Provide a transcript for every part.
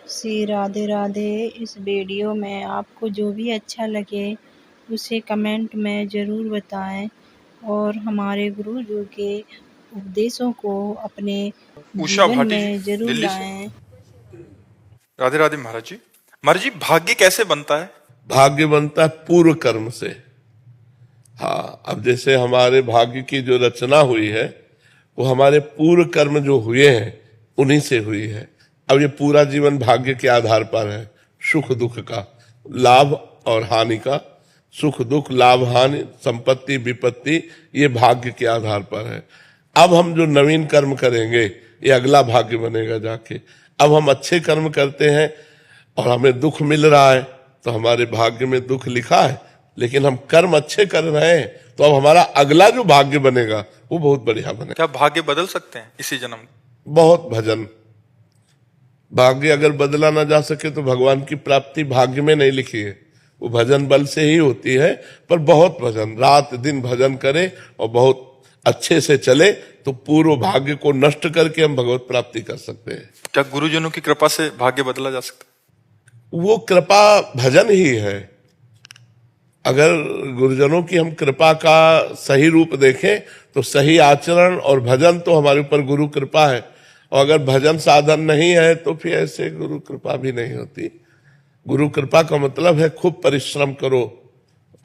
सी राधे राधे। इस वीडियो में आपको जो भी अच्छा लगे उसे कमेंट में ज़रूर बताएं और हमारे गुरु जी के उपदेशों को अपने उषा जीवन भाटी जी, में ज़रूर दिल्ली से। लाएं। राधे राधे महाराज जी। महाराज जी, भाग्य कैसे बनता है? भाग्य बनता है पूर्व कर्म से। हाँ, अब जैसे हमारे भाग्य की जो रचना हुई है वो हमारे पूर्व कर्म जो हुए हैं उन्हीं से हुई है। अब ये पूरा जीवन भाग्य के आधार पर है, सुख दुख का, लाभ और हानि का, सुख दुख लाभ हानि संपत्ति विपत्ति, ये भाग्य के आधार पर है। अब हम जो नवीन कर्म करेंगे ये अगला भाग्य बनेगा जाके। अब हम अच्छे कर्म करते हैं और हमें दुख मिल रहा है तो हमारे भाग्य में दुख लिखा है, लेकिन हम कर्म अच्छे कर रहे हैं तो अब हमारा अगला जो भाग्य बनेगा वो बहुत बढ़िया बनेगा। क्या भाग्य बदल सकते हैं इसी जन्म? बहुत भजन। भाग्य अगर बदला ना जा सके तो भगवान की प्राप्ति भाग्य में नहीं लिखी है, वो भजन बल से ही होती है। पर बहुत भजन, रात दिन भजन करे और बहुत अच्छे से चले तो पूर्व भाग्य को नष्ट करके हम भगवत प्राप्ति कर सकते हैं। क्या गुरुजनों की कृपा से भाग्य बदला जा सकता है? वो कृपा भजन ही है। अगर गुरुजनों की हम कृपा का सही रूप देखें तो सही आचरण और भजन तो हमारे ऊपर गुरु कृपा है, और अगर भजन साधन नहीं है तो फिर ऐसे गुरु कृपा भी नहीं होती। गुरु कृपा का मतलब है खूब परिश्रम करो,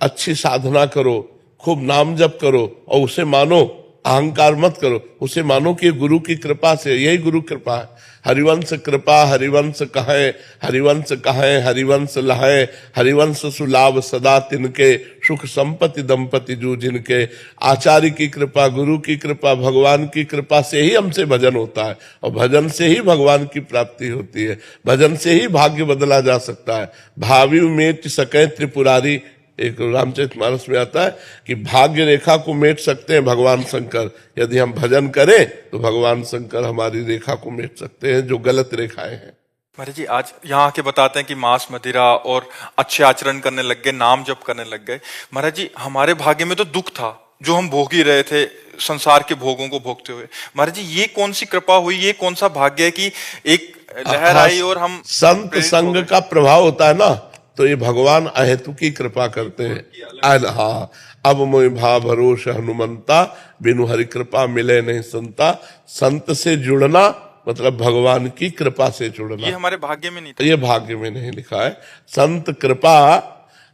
अच्छी साधना करो, खूब नाम जप करो और उसे मानो, अहंकार मत करो, उसे मानो कि गुरु की कृपा से, यही गुरु कृपा है। हरिवंश कृपा हरिवंश कहे, हरिवंश कहे हरिवंश लहे, हरिवंश सुलाभ सदा तिनके, सुख संपत्ति दंपति जो जिनके। आचार्य की कृपा, गुरु की कृपा, भगवान की कृपा से ही हमसे भजन होता है और भजन से ही भगवान की प्राप्ति होती है। भजन से ही भाग्य बदला जा सकता है। भावी मेट सके त्रिपुरारी, एक रामचरितमानस में आता है कि भाग्य रेखा को मेट सकते हैं भगवान शंकर। यदि हम भजन करें तो भगवान शंकर हमारी रेखा को मेट सकते हैं जो गलत रेखाएं हैं। महाराज जी, आज यहाँ आके बताते हैं कि मांस मदिरा और अच्छे आचरण करने लग गए, नाम जप करने लग गए। महाराज जी, हमारे भाग्य में तो दुख था जो हम भोग ही रहे थे, संसार के भोगों को भोगते हुए। महाराज जी, ये कौन सी कृपा हुई, ये कौन सा भाग्य है कि एक लहर आई और हम संत संग का प्रभाव होता है ना, तो ये भगवान अहेतु की कृपा करते हैं। हाँ, अब मोहि भाव भरोस हनुमंता, बिनु हरि कृपा मिले नहीं संता। संत से जुड़ना मतलब भगवान की कृपा से जुड़ना। ये हमारे भाग्य में नहीं था, ये भाग्य में नहीं लिखा है। संत कृपा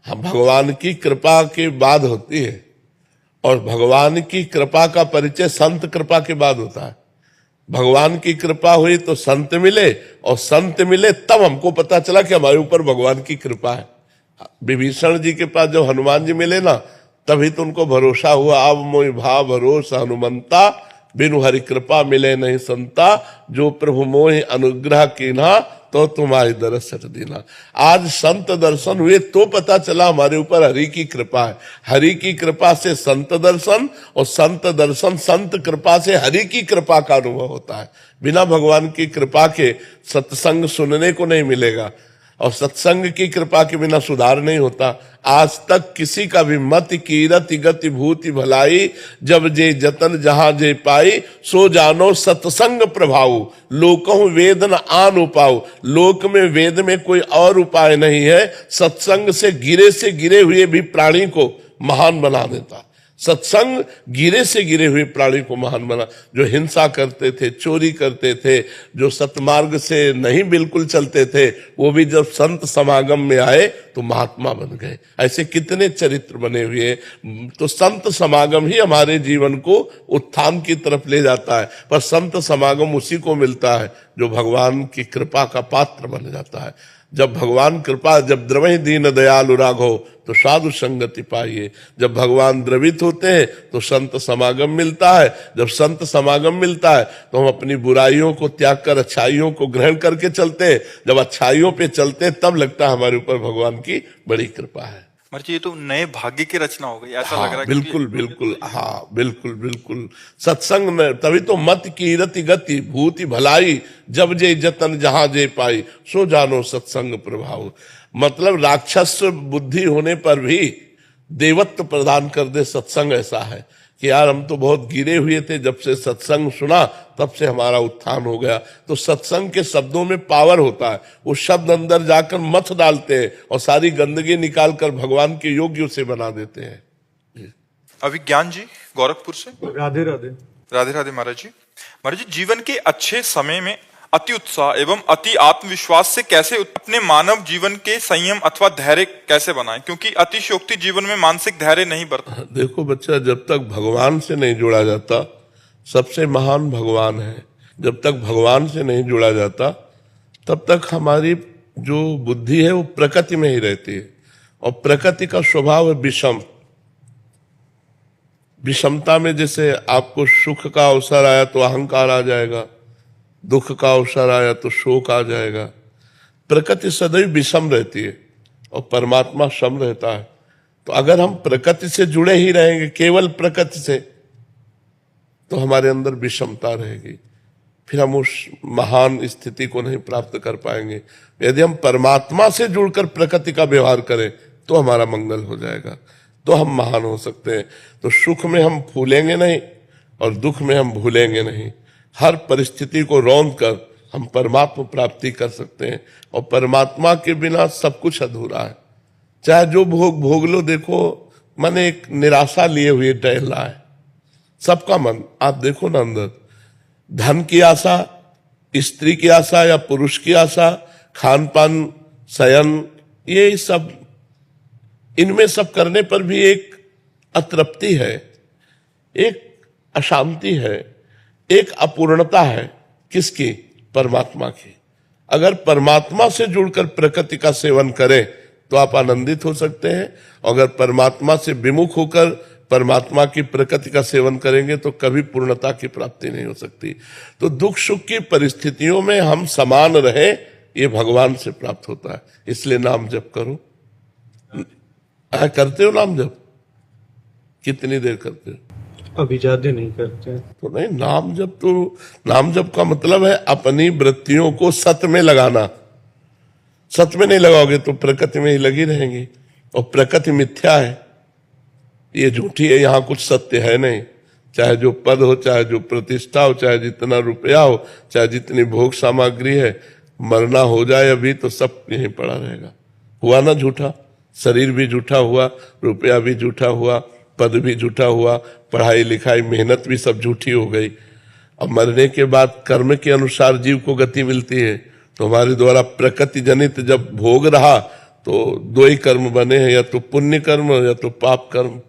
भगवान की कृपा के बाद होती है और भगवान की कृपा का परिचय संत कृपा के बाद होता है। भगवान की कृपा हुई तो संत मिले, और संत मिले तब हमको पता चला कि हमारे ऊपर भगवान की कृपा है। विभीषण जी के पास जब हनुमान जी मिले ना, तभी तो उनको भरोसा हुआ। अब मोहि भाव भरोसा हनुमंता, बिनु हरि कृपा मिले नहीं संता। जो प्रभु मोहि अनुग्रह कीन्हा, तो तुम्हारी दरस सट देना। आज संत दर्शन हुए तो पता चला हमारे ऊपर हरि की कृपा है। हरि की कृपा से संत दर्शन, और संत दर्शन संत कृपा से हरि की कृपा का अनुभव होता है। बिना भगवान की कृपा के सत्संग सुनने को नहीं मिलेगा, और सत्संग की कृपा के बिना सुधार नहीं होता। आज तक किसी का भी मत कीरति गति भूति भलाई, जब जे जतन जहां जे पाई, सो जानो सत्संग प्रभाव, लोकहु वेद न आन उपाऊ। लोक में वेद में कोई और उपाय नहीं है। सत्संग से गिरे हुए भी प्राणी को महान बना देता। सत्संग गिरे से गिरे हुए प्राणी को महान बना। जो हिंसा करते थे, चोरी करते थे, जो सतमार्ग से नहीं बिल्कुल चलते थे, वो भी जब संत समागम में आए तो महात्मा बन गए। ऐसे कितने चरित्र बने हुए। तो संत समागम ही हमारे जीवन को उत्थान की तरफ ले जाता है। पर संत समागम उसी को मिलता है जो भगवान की कृपा का पात्र बन जाता है। जब भगवान कृपा, जब द्रवहि दीन दयालु राघव, तो साधु संगति पाइए। जब भगवान द्रवित होते हैं तो संत समागम मिलता है। जब संत समागम मिलता है तो हम अपनी बुराइयों को त्याग कर अच्छाइयों को ग्रहण करके चलते हैं। जब अच्छाइयों पे चलते हैं तब लगता है हमारे ऊपर भगवान की बड़ी कृपा है। महाराज जी, ये तो नए भाग्य की रचना हो गई, ऐसा हाँ, लग रहा है। बिल्कुल बिल्कुल, हाँ बिल्कुल बिल्कुल। सत्संग में तभी तो मत कीरति गति भूति भलाई, जब जे जतन जहां जे पाई, सो जानो सत्संग प्रभाव। मतलब राक्षस बुद्धि होने पर भी देवत्व प्रदान कर दे सत्संग। ऐसा है कि यार हम तो बहुत गिरे हुए थे, जब से सत्संग सुना तब से हमारा उत्थान हो गया। तो सत्संग के शब्दों में पावर होता है, वो शब्द अंदर जाकर मथ डालते हैं और सारी गंदगी निकालकर भगवान के योग्य उसे बना देते हैं। अभिज्ञान जी गोरखपुर से। राधे राधे। राधे राधे महाराज जी। महाराज जी, जीवन के अच्छे समय में अति उत्साह एवं अति आत्मविश्वास से कैसे अपने मानव जीवन के संयम अथवा धैर्य कैसे बनाएं, क्योंकि अतिशयोक्ति जीवन में मानसिक धैर्य नहीं बढ़ता। देखो बच्चा, जब तक भगवान से नहीं जुड़ा जाता, सबसे महान भगवान है, जब तक भगवान से नहीं जुड़ा जाता तब तक हमारी जो बुद्धि है वो प्रकृति में ही रहती है, और प्रकृति का स्वभाव है विषम। विषमता में जैसे आपको सुख का अवसर आया तो अहंकार आ जाएगा, दुख का अवसर आया तो शोक आ जाएगा। प्रकृति सदैव विषम रहती है और परमात्मा सम रहता है। तो अगर हम प्रकृति से जुड़े ही रहेंगे, केवल प्रकृति से, तो हमारे अंदर विषमता रहेगी, फिर हम उस महान स्थिति को नहीं प्राप्त कर पाएंगे। यदि हम परमात्मा से जुड़कर प्रकृति का व्यवहार करें तो हमारा मंगल हो जाएगा, तो हम महान हो सकते हैं। तो सुख में हम फूलेंगे नहीं और दुख में हम भूलेंगे नहीं। हर परिस्थिति को रौंद कर हम परमात्मा प्राप्ति कर सकते हैं, और परमात्मा के बिना सब कुछ अधूरा है। चाहे जो भोग भोग लो, देखो मन एक निराशा लिए हुए टहल रहा है सबका मन। आप देखो ना, अंदर धन की आशा, स्त्री की आशा या पुरुष की आशा, खान पान, शयन, ये सब, इनमें सब करने पर भी एक अतृप्ति है, एक अशांति है, एक अपूर्णता है। किसकी? परमात्मा की। अगर परमात्मा से जुड़कर प्रकृति का सेवन करें तो आप आनंदित हो सकते हैं, अगर परमात्मा से विमुख होकर परमात्मा की प्रकृति का सेवन करेंगे तो कभी पूर्णता की प्राप्ति नहीं हो सकती। तो दुख सुख की परिस्थितियों में हम समान रहे, ये भगवान से प्राप्त होता है। इसलिए नाम जप करो। करते हो नाम जप? कितनी देर करते हो? अभी ज्यादा नहीं करते। तो नहीं, नाम जप, तो नाम जप का मतलब है अपनी वृत्तियों को सत्य में लगाना। सत्य में नहीं लगाओगे तो प्रकृति में ही लगी रहेंगी, और प्रकृति मिथ्या है, ये झूठी है, यहाँ कुछ सत्य है नहीं। चाहे जो पद हो, चाहे जो प्रतिष्ठा हो, चाहे जितना रुपया हो, चाहे जितनी भोग सामग्री है, मरना हो जाए अभी तो सब यहीं पड़ा रहेगा। हुआ ना झूठा? शरीर भी झूठा हुआ, रुपया भी झूठा हुआ, पद भी झूठा हुआ, पढ़ाई लिखाई मेहनत भी सब झूठी हो गई। अब मरने के बाद कर्म के अनुसार जीव को गति मिलती है। तो हमारे द्वारा प्रकृति जनित जब भोग रहा तो दो ही कर्म बने हैं, या तो पुण्य कर्म या तो पाप कर्म।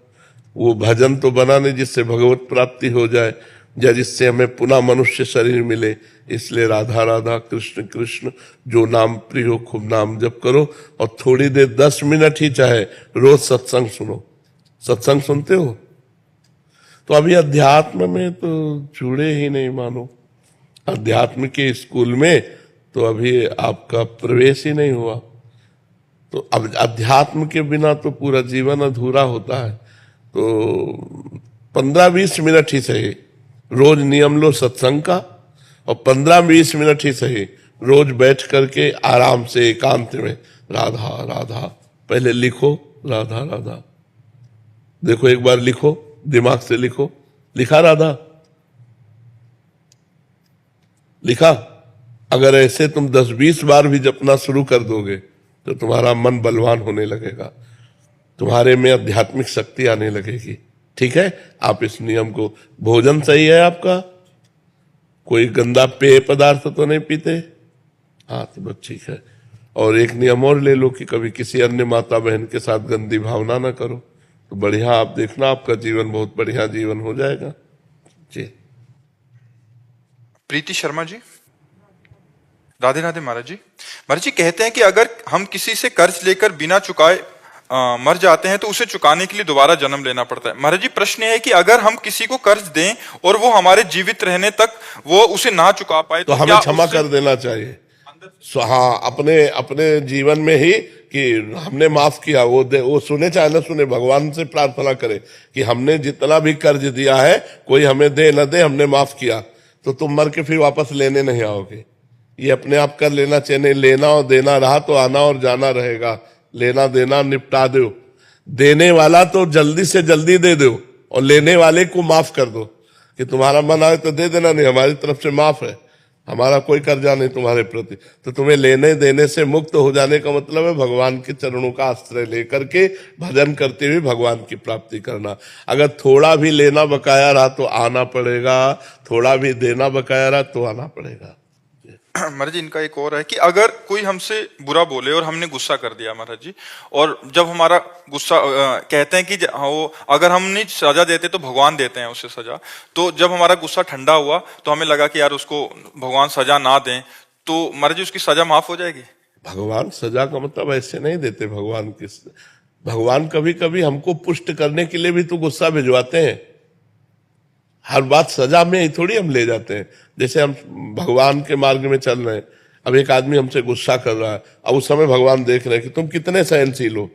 वो भजन तो बना नहीं जिससे भगवत प्राप्ति हो जाए, या जिससे हमें पुनः मनुष्य शरीर मिले। इसलिए राधा राधा कृष्ण कृष्ण जो नाम प्रिय हो, खूब नाम जप करो, और थोड़ी देर 10 मिनट ही चाहे रोज सत्संग सुनो। सत्संग सुनते हो? तो अभी अध्यात्म में तो जुड़े ही नहीं मानो। अध्यात्म के स्कूल में तो अभी आपका प्रवेश ही नहीं हुआ। तो अब अध्यात्म के बिना तो पूरा जीवन अधूरा होता है। तो 15-20 मिनट ही सही रोज नियम लो सत्संग का, और 15-20 मिनट ही सही रोज बैठ करके आराम से एकांत में राधा राधा पहले लिखो, राधा राधा। देखो एक बार लिखो, दिमाग से लिखो। लिखा राधा? लिखा? अगर ऐसे तुम 10-20 बार भी जपना शुरू कर दोगे तो तुम्हारा मन बलवान होने लगेगा, तुम्हारे में आध्यात्मिक शक्ति आने लगेगी। ठीक है? आप इस नियम को, भोजन सही है आपका? कोई गंदा पेय पदार्थ तो नहीं पीते? हाँ, तो बस ठीक है। और एक नियम और ले लो कि कभी किसी अन्य माता बहन के साथ गंदी भावना ना करो। तो बढ़िया, आप देखना आपका जीवन बहुत बढ़िया जीवन हो जाएगा जी। प्रीति शर्मा जी। राधे राधे महाराज जी। महाराज जी कहते हैं कि अगर हम किसी से कर्ज लेकर बिना चुकाए मर जाते हैं तो उसे चुकाने के लिए दोबारा जन्म लेना पड़ता है। महाराज जी प्रश्न है कि अगर हम किसी को कर्ज दें और वो हमारे जीवित रहने तक वो उसे ना चुका पाए तो हमें क्षमा कर देना चाहिए। हाँ, अपने अपने जीवन में ही कि हमने माफ किया, वो सुने चाहे न सुने, भगवान से प्रार्थना करे कि हमने जितना भी कर्ज दिया है कोई हमें दे न दे, हमने माफ किया। तो तुम मर के फिर वापस लेने नहीं आओगे। ये अपने आप कर लेना चाहिए। लेना और देना रहा तो आना और जाना रहेगा। लेना देना निपटा दो। देने वाला तो जल्दी से जल्दी दे दो और लेने वाले को माफ कर दो कि तुम्हारा मन आए तो दे देना, नहीं हमारी तरफ से माफ है, हमारा कोई कर्जा नहीं तुम्हारे प्रति। तो तुम्हें लेने देने से मुक्त हो जाने का मतलब है भगवान के चरणों का आश्रय लेकर के भजन करते हुए भगवान की प्राप्ति करना। अगर थोड़ा भी लेना बकाया रहा तो आना पड़ेगा, थोड़ा भी देना बकाया रहा तो आना पड़ेगा। महाराज जी, इनका एक और है कि अगर कोई हमसे बुरा बोले और हमने गुस्सा कर दिया महाराज जी, और जब हमारा गुस्सा कहते हैं कि वो अगर हम नहीं सजा देते तो भगवान देते हैं उसे सजा, तो जब हमारा गुस्सा ठंडा हुआ तो हमें लगा कि यार उसको भगवान सजा ना दें, तो महाराज जी उसकी सजा माफ हो जाएगी? भगवान सजा का मतलब ऐसे नहीं देते। भगवान कभी कभी हमको पुष्ट करने के लिए भी तो गुस्सा भिजवाते हैं। हर बात सजा में ही थोड़ी हम ले जाते हैं। जैसे हम भगवान के मार्ग में चल रहे हैं, अब एक आदमी हमसे गुस्सा कर रहा है, अब उस समय भगवान देख रहे हैं कि तुम कितने सहनशील हो,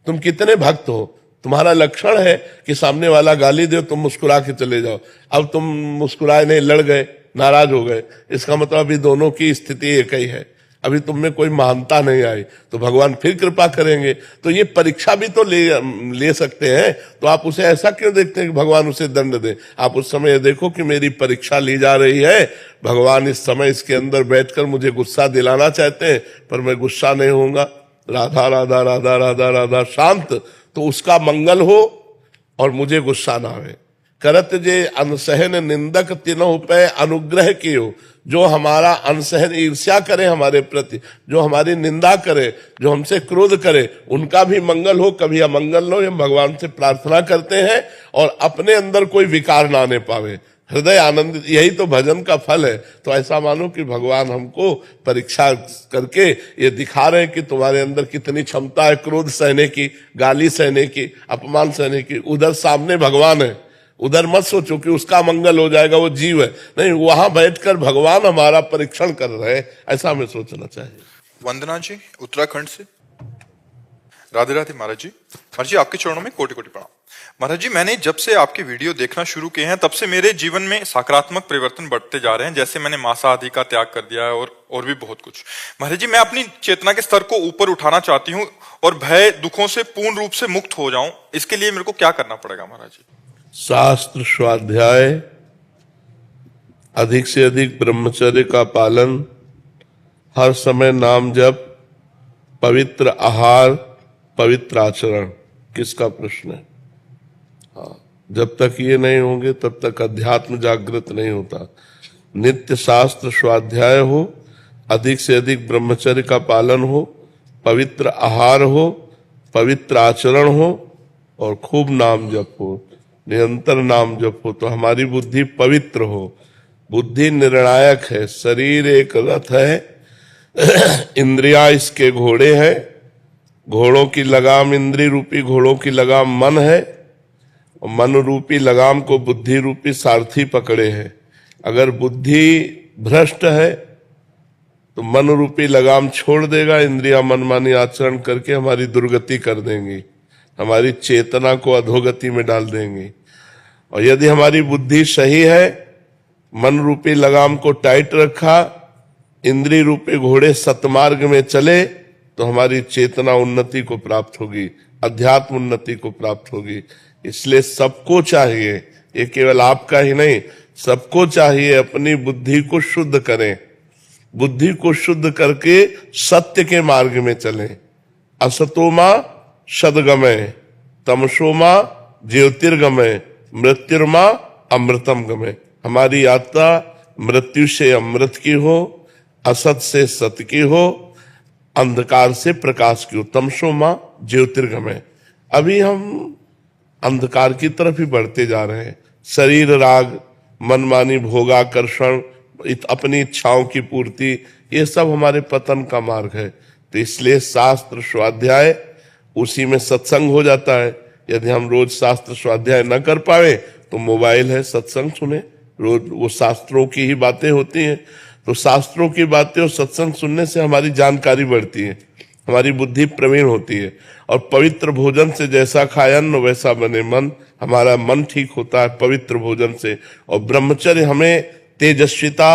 तुम कितने भक्त हो, तुम्हारा लक्षण है कि सामने वाला गाली दे तुम मुस्कुरा के चले जाओ। अब तुम मुस्कुराए नहीं, लड़ गए, नाराज हो गए, इसका मतलब अभी दोनों की स्थिति एक ही है, अभी तुम में कोई महानता नहीं आई, तो भगवान फिर कृपा करेंगे। तो ये परीक्षा भी तो ले सकते हैं। तो आप उसे ऐसा क्यों देखते हैं कि भगवान उसे दंड दे? आप उस समय देखो कि मेरी परीक्षा ली जा रही है, भगवान इस समय इसके अंदर बैठकर मुझे गुस्सा दिलाना चाहते हैं, पर मैं गुस्सा नहीं होऊंगा। राधा राधा राधा राधा राधा शांत, तो उसका मंगल हो और मुझे गुस्सा ना आवे। करत जे अनसहन निंदक तीनों पे अनुग्रह कियो, जो हमारा अनसहन ईर्ष्या करे हमारे प्रति, जो हमारी निंदा करे, जो हमसे क्रोध करे, उनका भी मंगल हो, कभी अमंगल हो, हम भगवान से प्रार्थना करते हैं और अपने अंदर कोई विकार ना आने पावे, हृदय आनंदित। यही तो भजन का फल है। तो ऐसा मानो कि भगवान हमको परीक्षा करके ये दिखा रहे हैं कि तुम्हारे अंदर कितनी क्षमता है क्रोध सहने की, गाली सहने की, अपमान सहने की। उधर सामने भगवान है, उधर मत सोचो कि उसका मंगल हो जाएगा, वो जीव है, नहीं, वहां बैठकर भगवान हमारा परीक्षण कर रहे हैं, ऐसा हमें सोचना चाहिए। वंदना जी उत्तराखंड से। राधे राधे महाराज जी। महाराज जी, आपके चरणों में कोटि कोटि प्रणाम। महाराज जी, मैंने जब से आपके वीडियो देखना शुरू किए हैं तब से मेरे जीवन में सकारात्मक परिवर्तन बढ़ते जा रहे हैं। जैसे मैंने मांसा आदि का त्याग कर दिया है और भी बहुत कुछ। महाराज जी, मैं अपनी चेतना के स्तर को ऊपर उठाना चाहती हूँ और भय दुखों से पूर्ण रूप से मुक्त हो जाऊं। इसके लिए मेरे को क्या करना पड़ेगा महाराज जी? शास्त्र स्वाध्याय, अधिक से अधिक ब्रह्मचर्य का पालन, हर समय नाम जप, पवित्र आहार, पवित्र आचरण। किसका प्रश्न है? हाँ, जब तक ये नहीं होंगे तब तक अध्यात्म जागृत नहीं होता। नित्य शास्त्र स्वाध्याय हो, अधिक से अधिक ब्रह्मचर्य का पालन हो, पवित्र आहार हो, पवित्र आचरण हो और खूब नाम जप हो, निरंतर नाम जप हो, तो हमारी बुद्धि पवित्र हो। बुद्धि निर्णायक है। शरीर एक रथ है, इंद्रियां इसके घोड़े हैं। घोड़ों की लगाम, इंद्रिय रूपी घोड़ों की लगाम मन है, और मन रूपी लगाम को बुद्धि रूपी सारथी पकड़े हैं। अगर बुद्धि भ्रष्ट है तो मन रूपी लगाम छोड़ देगा, इंद्रियां मनमानी आचरण करके हमारी दुर्गति कर देंगी, हमारी चेतना को अधोगति में डाल देंगी। और यदि हमारी बुद्धि सही है, मन रूपी लगाम को टाइट रखा, इंद्रिय रूपी घोड़े सतमार्ग में चले, तो हमारी चेतना उन्नति को प्राप्त होगी, अध्यात्म उन्नति को प्राप्त होगी। इसलिए सबको चाहिए, ये केवल आपका ही नहीं, सबको चाहिए अपनी बुद्धि को शुद्ध करें। बुद्धि को शुद्ध करके सत्य के मार्ग में चलें। असतोमा सदगमय, तमसोमा ज्योतिर्गमय, मृत्युर्मा अमृतम गमय। हमारी यात्रा मृत्यु से अमृत की हो, असत से सत्य की हो, अंधकार से प्रकाश की हो। तमसोमा ज्योतिर्गमय। अभी हम अंधकार की तरफ ही बढ़ते जा रहे हैं। शरीर राग, मनमानी भोगाकर्षण, अपनी इच्छाओं की पूर्ति, ये सब हमारे पतन का मार्ग है। तो इसलिए शास्त्र स्वाध्याय, उसी में सत्संग हो जाता है। यदि हम रोज शास्त्र स्वाध्याय न कर पाए तो मोबाइल है, सत्संग सुने, रोज वो शास्त्रों की ही बातें होती हैं। तो शास्त्रों की बातें और सत्संग सुनने से हमारी जानकारी बढ़ती है, हमारी बुद्धि प्रवीण होती है। और पवित्र भोजन से जैसा खाए अन्न वैसा बने मन, हमारा मन ठीक होता है पवित्र भोजन से। और ब्रह्मचर्य हमें तेजस्विता,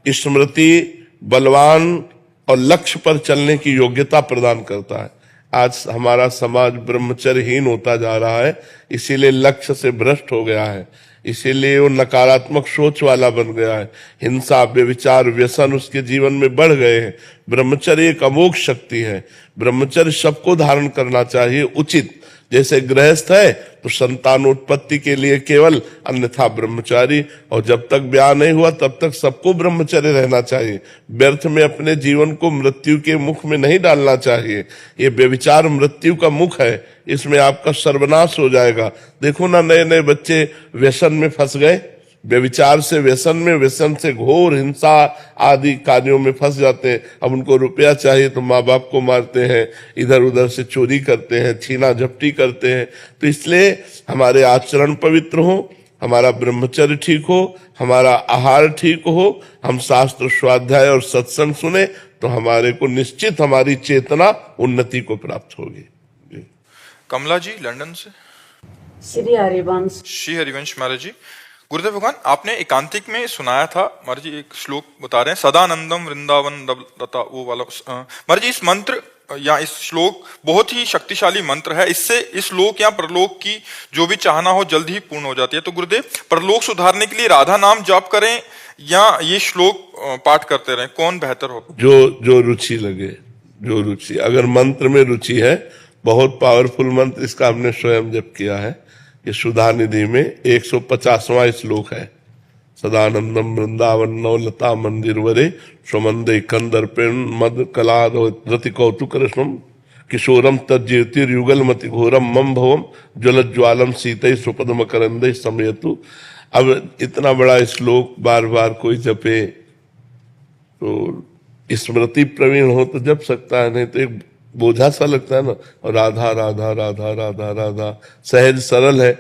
स्मृति, बलवान और लक्ष्य पर चलने की योग्यता प्रदान करता है। आज हमारा समाज ब्रह्मचर्यहीन होता जा रहा है, इसीलिए लक्ष्य से भ्रष्ट हो गया है, इसीलिए वो नकारात्मक सोच वाला बन गया है, हिंसा व्यभिचार व्यसन उसके जीवन में बढ़ गए हैं। ब्रह्मचर्य एक अमोघ शक्ति है, ब्रह्मचर्य सबको धारण करना चाहिए उचित। जैसे गृहस्थ है तो संतानोत्पत्ति के लिए केवल, अन्यथा ब्रह्मचारी। और जब तक ब्याह नहीं हुआ तब तक सबको ब्रह्मचर्य रहना चाहिए। व्यर्थ में अपने जीवन को मृत्यु के मुख में नहीं डालना चाहिए। ये व्यभिचार मृत्यु का मुख है, इसमें आपका सर्वनाश हो जाएगा। देखो ना, नए नए बच्चे व्यसन में फंस गए, व्यभिचार से व्यसन में, व्यसन से घोर हिंसा आदि कार्यों में फंस जाते हैं। अब उनको रुपया चाहिए तो माँ बाप को मारते हैं, इधर उधर से चोरी करते हैं, छीना झपटी करते हैं। तो इसलिए हमारे आचरण पवित्र हो, हमारा ब्रह्मचर्य ठीक हो, हमारा आहार ठीक हो, हम शास्त्र स्वाध्याय और सत्संग सुने तो हमारे को निश्चित हमारी चेतना उन्नति को प्राप्त होगी। कमला जी लंदन से। श्री हरिवंश। श्री हरिवंश महाराज जी, गुरुदेव भगवान, आपने एकांतिक में सुनाया था महाराज जी, एक श्लोक बता रहे हैं, सदानंदम वृंदावन लता, वो वाला। महाराज जी, इस मंत्र या इस श्लोक बहुत ही शक्तिशाली मंत्र है, इससे इस लोक या परलोक की जो भी चाहना हो जल्द ही पूर्ण हो जाती है। तो गुरुदेव, परलोक सुधारने के लिए राधा नाम जाप करें या ये श्लोक पाठ करते रहें, कौन बेहतर हो? जो रुचि लगे, जो रुचि। अगर मंत्र में रुचि है, बहुत पावरफुल मंत्र, इसका हमने स्वयं जप किया है। ये सुधा निधि में 150वां श्लोक है। सदानंदम वृंदावन नवलता मंदिर वरे स्वमंदे कंदर्पेण मद कलाद रति कौतुक रश्मम किशोरम तज्ज्योतिर्युगल मति घोरम मम भवम ज्वलज्वालम सीतै स्वपदम करंदे समयतु। अब इतना बड़ा श्लोक बार बार कोई जपे तो स्मृति प्रवीण हो तो जप सकता है, नहीं तो एक बोझा सा लगता है ना। और राधा राधा राधा राधा राधा सहज सरल है,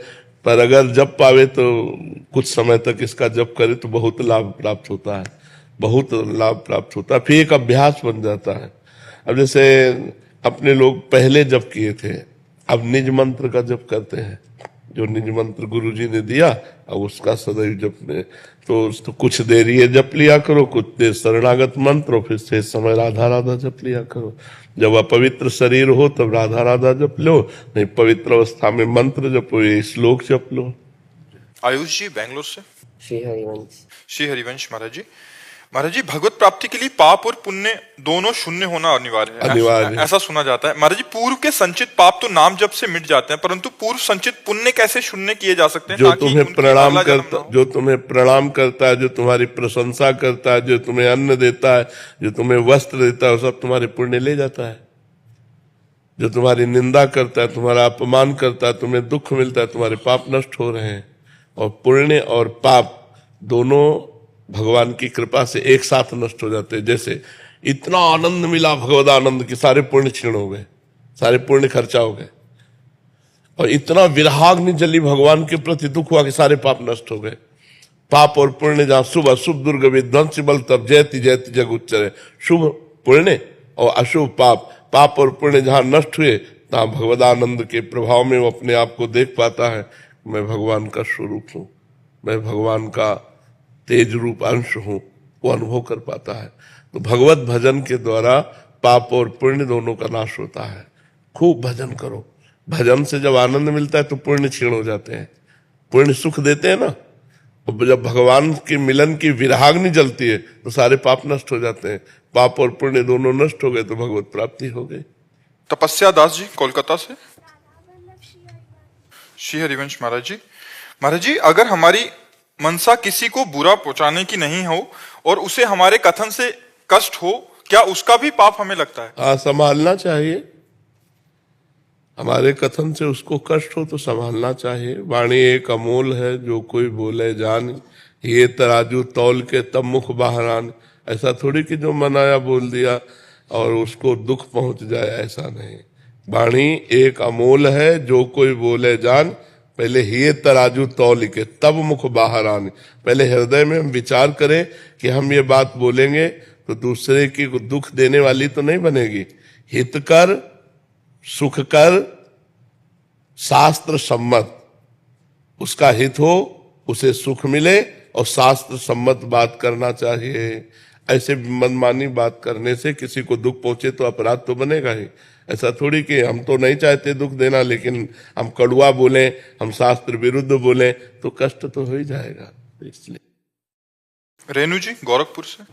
पर अगर जप पावे तो कुछ समय तक इसका जप करे तो बहुत लाभ प्राप्त होता है, बहुत लाभ प्राप्त होता है। फिर एक अभ्यास बन जाता है। अब जैसे अपने लोग पहले जप किए थे, अब निज मंत्र का जप करते हैं। जो निज मंत्र गुरु जी ने दिया, अब उसका सदैव जपने तो कुछ देर ये जप लिया करो, कुछ देर शरणागत मंत्र, फिर से समय राधा राधा जप लिया करो। जब अपवित्र शरीर हो तब राधा राधा जप लो, नहीं पवित्र अवस्था में मंत्र जपो, ये श्लोक जप लो। आयुष जी बेंगलोर से। श्री हरिवंश। श्री हरिवंश महाराज जी, महाराज जी, भगवत प्राप्ति के लिए पाप और पुण्य दोनों शून्य होना अनिवार्य है, ऐसा सुना जाता है। महाराज जी, पूर्व के संचित पाप तो नाम जप से मिट जाते हैं, परंतु पूर्व संचित पुण्य कैसे शून्य किए जा सकते हैं? जो तुम्हें प्रणाम करता, जो तुम्हें प्रणाम करता है, जो तुम्हारी प्रशंसा करता है, जो तुम्हें अन्न देता है, जो तुम्हें वस्त्र देता है, वो सब तुम्हारे पुण्य ले जाता है। जो तुम्हारी निंदा करता है, तुम्हारा अपमान करता है, तुम्हें दुख मिलता है, तुम्हारे पाप नष्ट हो रहे हैं। और पुण्य और पाप दोनों भगवान की कृपा से एक साथ नष्ट हो जाते हैं। जैसे इतना आनंद मिला भगवद आनंद कि सारे पुण्य क्षीण हो गए, सारे पुण्य खर्चा हो गए। और इतना विरहाग्नि जली भगवान के प्रति दुख हुआ कि सारे पाप नष्ट हो गए। पाप और पुण्य जहां शुभ अशुभ दुर्ग विध्वंस बल तब जयति जयति जग उच्चरे। शुभ पुण्य और अशुभ पाप, पाप और पुण्य जहां नष्ट हुए तहां भगवदानंद के प्रभाव में वो अपने आप को देख पाता है, मैं भगवान का स्वरूप हूं, मैं भगवान का तेज रूप अंश हूं, वो अनुभव कर पाता है। तो भगवत भजन के द्वारा पाप और पुण्य दोनों का नाश होता है। खूब भजन करो, भजन से जब आनंद मिलता है तो पुण्य क्षीण हो जाते हैं। पुण्य सुख देते हैं ना, और जब भगवान के मिलन की विरहाग्नि जलती है तो सारे पाप नष्ट हो जाते हैं। पाप और पुण्य दोनों नष्ट हो गए तो भगवत प्राप्ति हो गई। तपस्या दास जी कोलकाता से। श्री हरिवंश महाराज जी, महाराज जी, अगर हमारी मनसा किसी को बुरा पहुंचाने की नहीं हो और उसे हमारे कथन से कष्ट हो, क्या उसका भी पाप हमें लगता है? हाँ, संभालना चाहिए। हमारे कथन से उसको कष्ट हो तो संभालना चाहिए। वाणी एक अमोल है, जो कोई बोले जान, ये तराजू तौल के तब मुख बाहर आन। ऐसा थोड़ी कि जो मनाया बोल दिया और उसको दुख पहुंच जाए, ऐसा नहीं। वाणी एक अमोल है, जो कोई बोले जान, पहले ही तराजू तौल के तब मुख बाहर आने। पहले हृदय में हम विचार करें कि हम ये बात बोलेंगे तो दूसरे की दुख देने वाली तो नहीं बनेगी। हित कर, सुख कर, शास्त्र सम्मत, उसका हित हो, उसे सुख मिले और शास्त्र सम्मत बात करना चाहिए। ऐसे मनमानी बात करने से किसी को दुख पहुंचे तो अपराध तो बनेगा ही। ऐसा थोड़ी कि हम तो नहीं चाहते दुख देना, लेकिन हम कड़ुआ बोलें, हम शास्त्र विरुद्ध बोलें तो कष्ट तो हो ही जाएगा। तो इसलिए रेणु जी गोरखपुर से।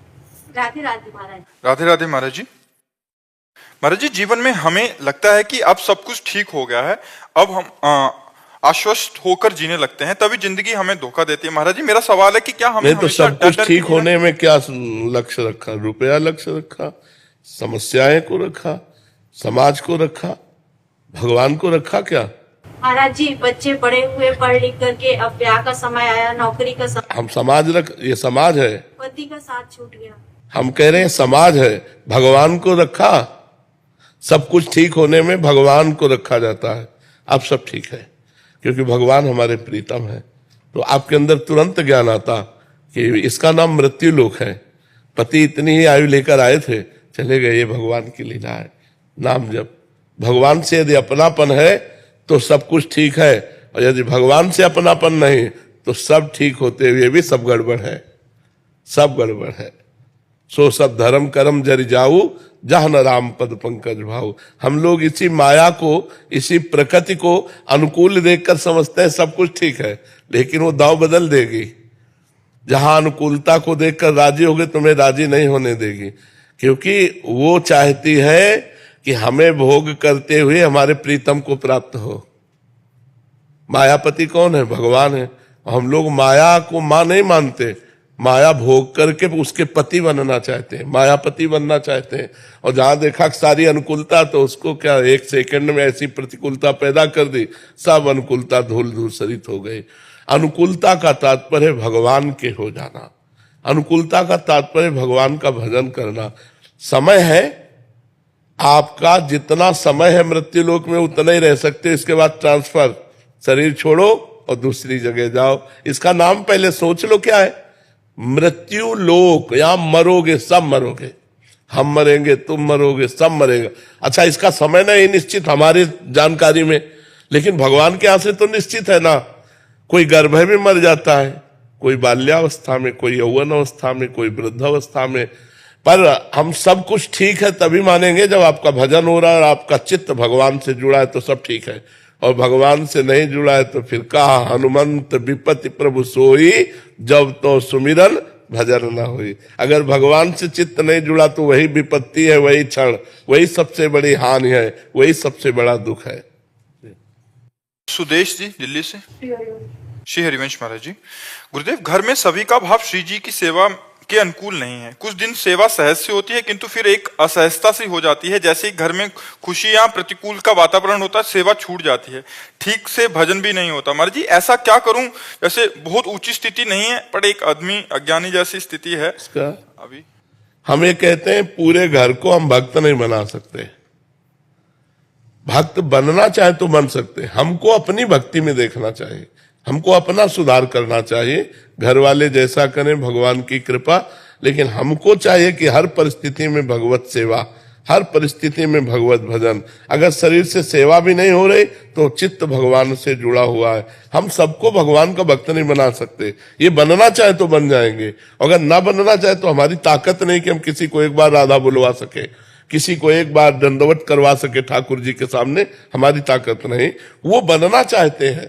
राधे राधे महाराज। राधे राधे महाराज जी। महाराज जी, जीवन में हमें लगता है कि अब सब कुछ ठीक हो गया है, अब हम आश्वस्त होकर जीने लगते हैं, तभी जिंदगी हमें धोखा देती है। महाराज जी, मेरा सवाल है कि क्या हमें नहीं तो सब कुछ ठीक होने में क्या लक्ष्य रखा? रुपया लक्ष्य रखा, समस्याएं को रखा, समाज को रखा, भगवान को रखा क्या? महाराज जी, बच्चे बड़े हुए, पढ़ लिख करके अब ब्याह का समय आया, नौकरी का समय, हम समाज ये समाज है, पति का साथ छूट गया। हम कह रहे हैं समाज है, भगवान को रखा। सब कुछ ठीक होने में भगवान को रखा जाता है। अब सब ठीक है क्योंकि भगवान हमारे प्रीतम है। तो आपके अंदर तुरंत ज्ञान आता कि इसका नाम मृत्यु लोक है। पति इतनी ही आयु लेकर आए थे, चले गए, ये भगवान की लीला है। नाम जप, भगवान से यदि अपनापन है तो सब कुछ ठीक है, और यदि भगवान से अपनापन नहीं तो सब ठीक होते हुए भी सब गड़बड़ है, सब गड़बड़ है। सो सब धर्म कर्म जरि जाऊ, जहाँ न राम पद पंकज भाऊ। हम लोग इसी माया को, इसी प्रकृति को अनुकूल देखकर समझते हैं सब कुछ ठीक है, लेकिन वो दांव बदल देगी। जहां अनुकूलता को देखकर राजी होगे, तुम्हें राजी नहीं होने देगी, क्योंकि वो चाहती है कि हमें भोग करते हुए हमारे प्रीतम को प्राप्त हो। मायापति कौन है? भगवान है। हम लोग माया को मां नहीं मानते, माया भोग करके उसके पति बनना चाहते हैं, मायापति बनना चाहते हैं। और जहां देखा सारी अनुकूलता, तो उसको क्या एक सेकंड में ऐसी प्रतिकूलता पैदा कर दी, सब अनुकूलता धूल धूसरित हो गई। अनुकूलता का तात्पर्य भगवान के हो जाना, अनुकूलता का तात्पर्य भगवान का भजन करना। समय है आपका, जितना समय है मृत्यु लोक में उतना ही रह सकते, इसके बाद ट्रांसफर, शरीर छोड़ो और दूसरी जगह जाओ। इसका नाम पहले सोच लो क्या है? मृत्यु लोक। यहां मरोगे, सब मरोगे, हम मरेंगे, तुम मरोगे, सब मरेगा। अच्छा, इसका समय नहीं निश्चित हमारी जानकारी में, लेकिन भगवान के यहां से तो निश्चित है ना। कोई गर्भ में मर जाता है, कोई बाल्यावस्था में, कोई यौवन अवस्था में, कोई वृद्धावस्था में। पर हम सब कुछ ठीक है तभी मानेंगे जब आपका भजन हो रहा है और आपका चित्त भगवान से जुड़ा है, तो सब ठीक है। और भगवान से नहीं जुड़ा है तो फिर कहा हनुमंत विपत्ति प्रभु सोई, जब तो सुमिरन भजन न हुई। अगर भगवान से चित्त नहीं जुड़ा तो वही विपत्ति है, वही क्षण, वही सबसे बड़ी हानि है, वही सबसे बड़ा दुख है। सुदेश जी दिल्ली से। श्री हरिवंश महाराज जी। गुरुदेव, घर में सभी का भाव श्री जी की सेवा के अनुकूल नहीं है। कुछ दिन सेवा सहज से होती है, किंतु फिर एक असहजता सी हो जाती है। जैसे ही घर में खुशी या प्रतिकूल का वातावरण होता है, सेवा छूट जाती है, ठीक से भजन भी नहीं होता। महाराज जी, ऐसा क्या करूं? जैसे बहुत ऊंची स्थिति नहीं है, पर एक आदमी अज्ञानी जैसी स्थिति है अभी। हम ये कहते हैं पूरे घर को हम भक्त नहीं बना सकते। भक्त बनना चाहे तो बन सकते, हमको अपनी भक्ति में देखना चाहिए, हमको अपना सुधार करना चाहिए। घर वाले जैसा करें, भगवान की कृपा, लेकिन हमको चाहिए कि हर परिस्थिति में भगवत सेवा, हर परिस्थिति में भगवत भजन। अगर शरीर से सेवा भी नहीं हो रही तो चित्त भगवान से जुड़ा हुआ है। हम सबको भगवान का भक्त नहीं बना सकते। ये बनना चाहे तो बन जाएंगे, अगर ना बनना चाहे तो हमारी ताकत नहीं कि हम किसी को एक बार राधा बुलवा सके, किसी को एक बार दंडवत करवा सके ठाकुर जी के सामने, हमारी ताकत नहीं। वो बनना चाहते हैं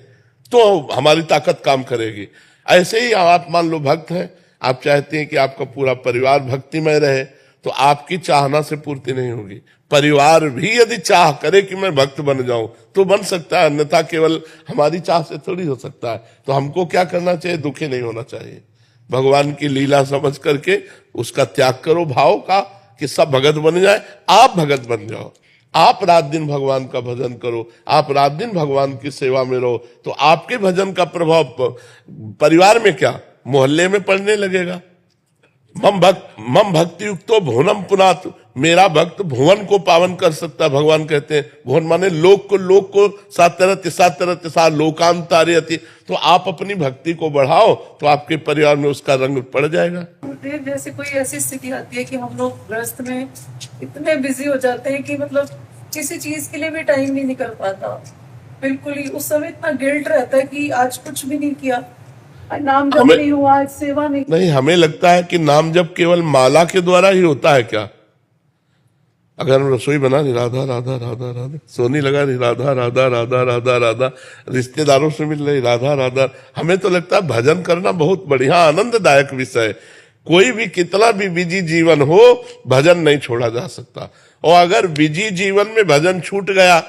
तो हमारी ताकत काम करेगी। ऐसे ही आप मान लो भक्त हैं, आप चाहते हैं कि आपका पूरा परिवार भक्तिमय रहे, तो आपकी चाहना से पूर्ति नहीं होगी। परिवार भी यदि चाह करे कि मैं भक्त बन जाऊं तो बन सकता है, अन्यथा केवल हमारी चाह से थोड़ी हो सकता है। तो हमको क्या करना चाहिए? दुखी नहीं होना चाहिए। भगवान की लीला समझ करके उसका त्याग करो भाव का, कि सब भगत बन जाए, आप भगत बन जाओ। आप रात दिन भगवान का भजन करो, आप रात दिन भगवान की सेवा में रहो, तो आपके भजन का प्रभाव परिवार में क्या, मोहल्ले में पड़ने लगेगा। मम भक्ति युक्तो भुवनम पुनात, मेरा भक्त भुवन को पावन कर सकता है। भगवान कहते हैं भुवन माने लोक को सातरत लोकांतारयति। तो आप अपनी भक्ति को बढ़ाओ तो आपके परिवार में उसका रंग पड़ जाएगा। जैसे कोई ऐसी स्थिति आती है कि हम लोग गृहस्थ में इतने बिजी हो जाते हैं कि मतलब किसी चीज के लिए भी टाइम नहीं निकल पाता, बिल्कुल ही। उस समय इतना गिल्ट रहता है कि आज कुछ भी नहीं किया, नाम जप नहीं हुआ, आज सेवा नहीं। हमें लगता है कि नाम जप केवल माला के द्वारा ही होता है क्या? अगर हम रसोई बना रही राधा राधा राधा राधा, सोनी लगा रही राधा राधा राधा राधा राधा, रिश्तेदारों से मिल रही राधा राधा, हमें तो लगता है भजन करना बहुत बढ़िया आनंददायक विषय है। कोई भी कितना भी बिजी जीवन हो, भजन नहीं छोड़ा जा सकता। और अगर बिजी जीवन में भजन छूट गया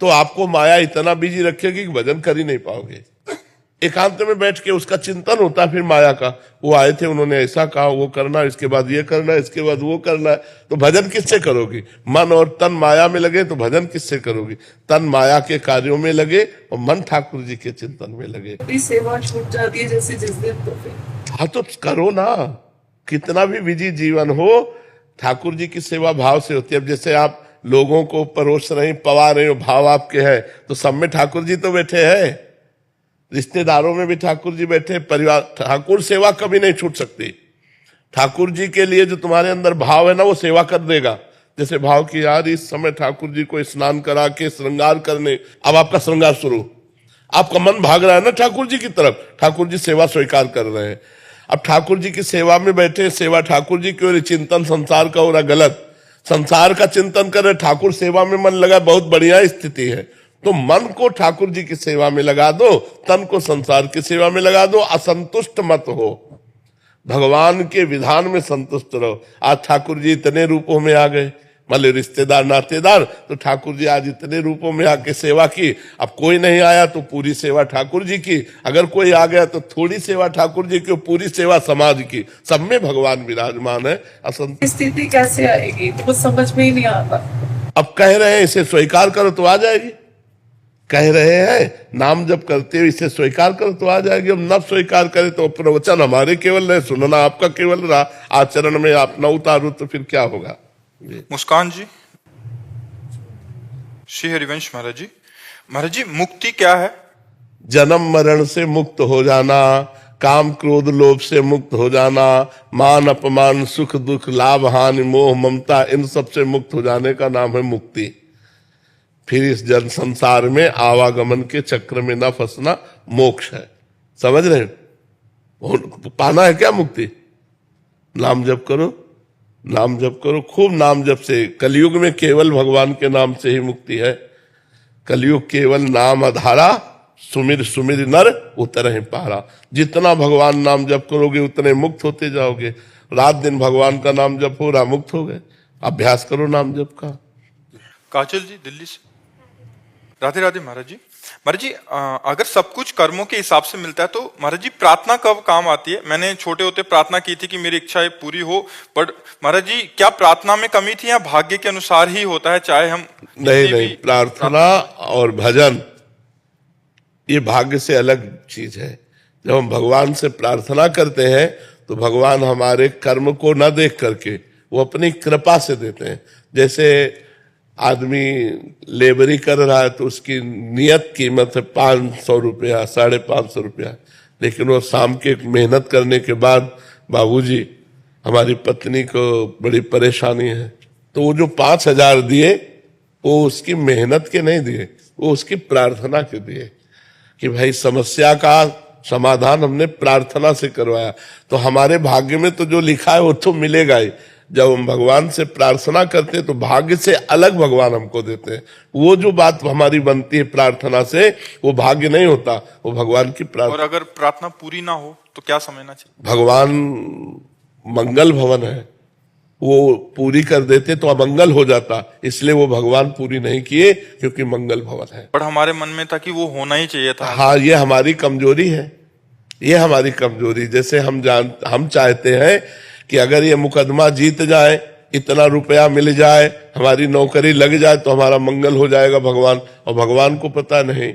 तो आपको माया इतना बिजी रखेगी कि भजन कर ही नहीं पाओगे। एकांत में बैठ के उसका चिंतन होता है फिर माया का, वो आए थे उन्होंने ऐसा कहा, वो करना, इसके बाद ये करना, इसके बाद वो करना है, तो भजन किससे करोगी? मन और तन माया में लगे तो भजन किससे करोगी? तन माया के कार्यों में लगे और मन ठाकुर जी के चिंतन में लगे। सेवा छूट जाती है जैसे जिस दिन, तो फिर हाँ तो करो ना, कितना भी बिजी जीवन हो, ठाकुर जी की सेवा भाव से होती है। अब जैसे आप लोगों को परोस रहे, पवा रहे हो, भाव आपके है, तो सब में ठाकुर जी तो बैठे हैं, रिश्तेदारों में भी ठाकुर जी बैठे, परिवार, ठाकुर सेवा कभी नहीं छूट सकती। ठाकुर जी के लिए जो तुम्हारे अंदर भाव है ना, वो सेवा कर देगा। जैसे भाव की यार इस समय ठाकुर जी को स्नान करा के श्रृंगार करने, अब आपका श्रृंगार शुरू, आपका मन भाग रहा है ना ठाकुर जी की तरफ, ठाकुर जी सेवा स्वीकार कर रहे हैं। अब ठाकुर जी की सेवा में बैठे, सेवा ठाकुर जी की ओर, चिंतन संसार का हो रहा गलत, संसार का चिंतन कर रहे, ठाकुर सेवा में मन लगा, बहुत बढ़िया स्थिति है। तो मन को ठाकुर जी की सेवा में लगा दो, तन को संसार की सेवा में लगा दो, असंतुष्ट मत हो, भगवान के विधान में संतुष्ट रहो। आज ठाकुर जी इतने रूपों में आ गए, मान रिश्तेदार नातेदार, तो ठाकुर जी आज इतने रूपों में आके सेवा की। अब कोई नहीं आया तो पूरी सेवा ठाकुर जी की, अगर कोई आ गया तो थोड़ी सेवा ठाकुर जी की, पूरी सेवा समाज की, सब में भगवान विराजमान है। असंतुष्ट स्थिति कैसे आएगी तो समझ में ही नहीं आता। अब कह रहे हैं इसे स्वीकार करो तो आ जाएगी, कह रहे हैं नाम जब करते हो इसे स्वीकार करो तो आ जाएगी। अब न स्वीकार करे तो प्रवचन हमारे केवल रहे, सुनना आपका केवल रहा, आचरण में आप न उतारो तो फिर क्या होगा? मुस्कान जी, श्री हरिवंश महाराज जी, महाराज जी मुक्ति क्या है? जन्म मरण से मुक्त हो जाना, काम क्रोध लोभ से मुक्त हो जाना, मान अपमान सुख दुख लाभ हानि मोह ममता, इन सब से मुक्त हो जाने का नाम है मुक्ति। फिर इस जन संसार में आवागमन के चक्र में न फंसना मोक्ष है। समझ रहे हो? पाना है क्या मुक्ति? नाम जप करो, नाम जप करो, खूब नाम जप से। कलयुग में केवल भगवान के नाम से ही मुक्ति है। कलयुग केवल नाम आधारा, सुमिर सुमिर नर उतर ही पारा। जितना भगवान नाम जप करोगे उतने मुक्त होते जाओगे। रात दिन भगवान का नाम जप हो रहा, मुक्त हो गए। अभ्यास करो नाम जप का। काजल जी दिल्ली से, राधे राधे महाराज जी। महाराज जी अगर सब कुछ कर्मों के हिसाब से मिलता है तो महाराज जी प्रार्थना कब काम आती है? मैंने छोटे होते प्रार्थना की थी कि मेरी इच्छाएं पूरी हो, बट महाराज जी क्या प्रार्थना में कमी थी या भाग्य के अनुसार ही होता है? चाहे हम नहीं, प्रार्थना और भजन ये भाग्य से अलग चीज है। जब हम भगवान से प्रार्थना करते हैं तो भगवान हमारे कर्म को न देख करके वो अपनी कृपा से देते हैं। जैसे आदमी लेबरी कर रहा है तो उसकी नियत कीमत है 500 रुपया, 550 रुपया, लेकिन वो शाम के मेहनत करने के बाद, बाबूजी हमारी पत्नी को बड़ी परेशानी है, तो वो जो 5000 दिए वो उसकी मेहनत के नहीं दिए, वो उसकी प्रार्थना के दिए कि भाई समस्या का समाधान हमने प्रार्थना से करवाया। तो हमारे भाग्य में तो जो लिखा है वो तो मिलेगा ही। जब हम भगवान से प्रार्थना करते हैं तो भाग्य से अलग भगवान हमको देते हैं। वो जो बात हमारी बनती है प्रार्थना से, वो भाग्य नहीं होता, वो भगवान की प्रार्थना। और अगर प्रार्थना पूरी ना हो तो क्या समझना चाहिए? भगवान मंगल भवन है, वो पूरी कर देते तो अमंगल हो जाता, इसलिए वो भगवान पूरी नहीं किए क्योंकि मंगल भवन है। पर हमारे मन में था कि वो होना ही चाहिए था। हाँ, ये हमारी कमजोरी है, ये हमारी कमजोरी। जैसे हम चाहते हैं कि अगर ये मुकदमा जीत जाए, इतना रुपया मिल जाए, हमारी नौकरी लग जाए तो हमारा मंगल हो जाएगा भगवान। और भगवान को पता नहीं,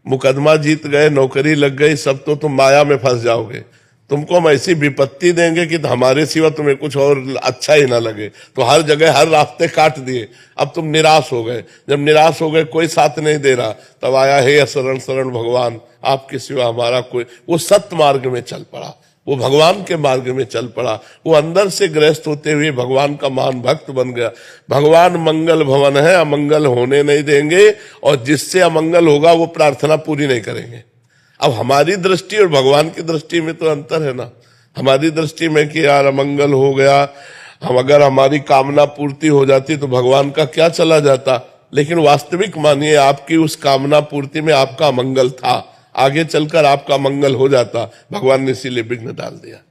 मुकदमा जीत गए, नौकरी लग गई, सब तो तुम माया में फंस जाओगे। तुमको हम ऐसी विपत्ति देंगे कि हमारे सिवा तुम्हें कुछ और अच्छा ही ना लगे। तो हर जगह हर रास्ते काट दिए, अब तुम निराश हो गए। जब निराश हो गए, कोई साथ नहीं दे रहा, तब आया हे शरण शरण भगवान, आपके सिवा हमारा कोई। वो सत्य मार्ग में चल पड़ा, वो भगवान के मार्ग में चल पड़ा, वो अंदर से ग्रस्त होते हुए भगवान का महान भक्त बन गया। भगवान मंगल भवन है, अमंगल होने नहीं देंगे, और जिससे अमंगल होगा वो प्रार्थना पूरी नहीं करेंगे। अब हमारी दृष्टि और भगवान की दृष्टि में तो अंतर है ना। हमारी दृष्टि में कि यार अमंगल हो गया, हम अगर हमारी कामना पूर्ति हो जाती तो भगवान का क्या चला जाता, लेकिन वास्तविक मानिए आपकी उस कामना पूर्ति में आपका मंगल था, आगे चलकर आपका मंगल हो जाता, भगवान ने इसीलिए विघ्न डाल दिया।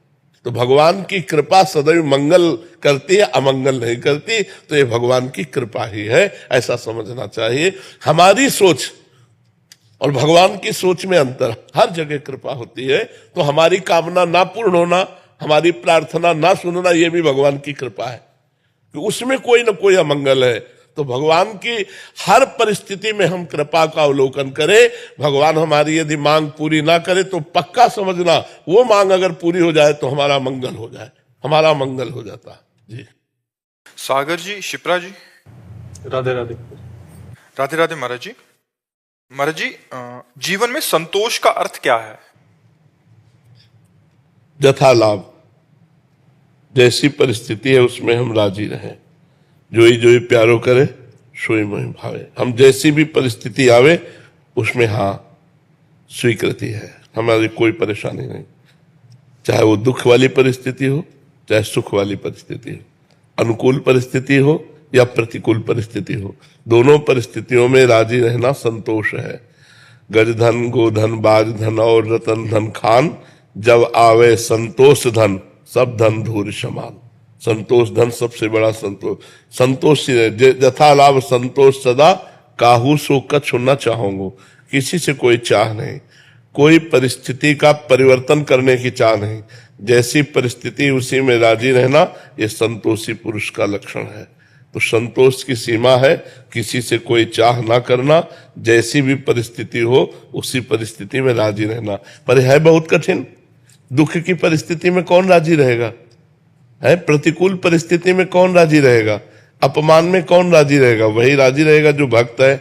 तो भगवान की कृपा सदैव मंगल करती है, अमंगल नहीं करती, तो ये भगवान की कृपा ही है, ऐसा समझना चाहिए। हमारी सोच और भगवान की सोच में अंतर, हर जगह कृपा होती है, तो हमारी कामना ना पूर्ण होना, हमारी प्रार्थना ना सुनना, ये भी भगवान की कृपा है कि उसमें कोई ना कोई अमंगल है। तो भगवान की हर परिस्थिति में हम कृपा का अवलोकन करें। भगवान हमारी यदि मांग पूरी ना करे तो पक्का समझना वो मांग अगर पूरी हो जाए तो हमारा मंगल हो जाए, हमारा मंगल हो जाता। जी सागर जी, शिप्रा जी, राधे राधे। राधे राधे महाराज जी। महाराज जी, जीवन में संतोष का अर्थ क्या है? यथा लाभ, जैसी परिस्थिति है उसमें हम राजी रहें। जोई प्यारो करे सोई मोहि भावे। हम जैसी भी परिस्थिति आवे उसमें हाँ स्वीकृति है, हमारी कोई परेशानी नहीं, चाहे वो दुख वाली परिस्थिति हो चाहे सुख वाली परिस्थिति हो, अनुकूल परिस्थिति हो या प्रतिकूल परिस्थिति हो, दोनों परिस्थितियों में राजी रहना संतोष है। गज धन गोधन बाज धन और रतन धन खान, जब आवे संतोष धन सब धन धूर समान। संतोष धन सबसे बड़ा संतोष, संतोष यथा लाभ संतोष सदा, काहू सो कछु न चाहूंगो। किसी से कोई चाह नहीं, कोई परिस्थिति का परिवर्तन करने की चाह नहीं, जैसी परिस्थिति उसी में राजी रहना, ये संतोषी पुरुष का लक्षण है। तो संतोष की सीमा है किसी से कोई चाह ना करना, जैसी भी परिस्थिति हो उसी परिस्थिति में राजी रहना। पर है बहुत कठिन, दुख की परिस्थिति में कौन राजी रहेगा, है प्रतिकूल परिस्थिति में कौन राजी रहेगा, अपमान में कौन राजी रहेगा? वही राजी रहेगा जो भक्त है।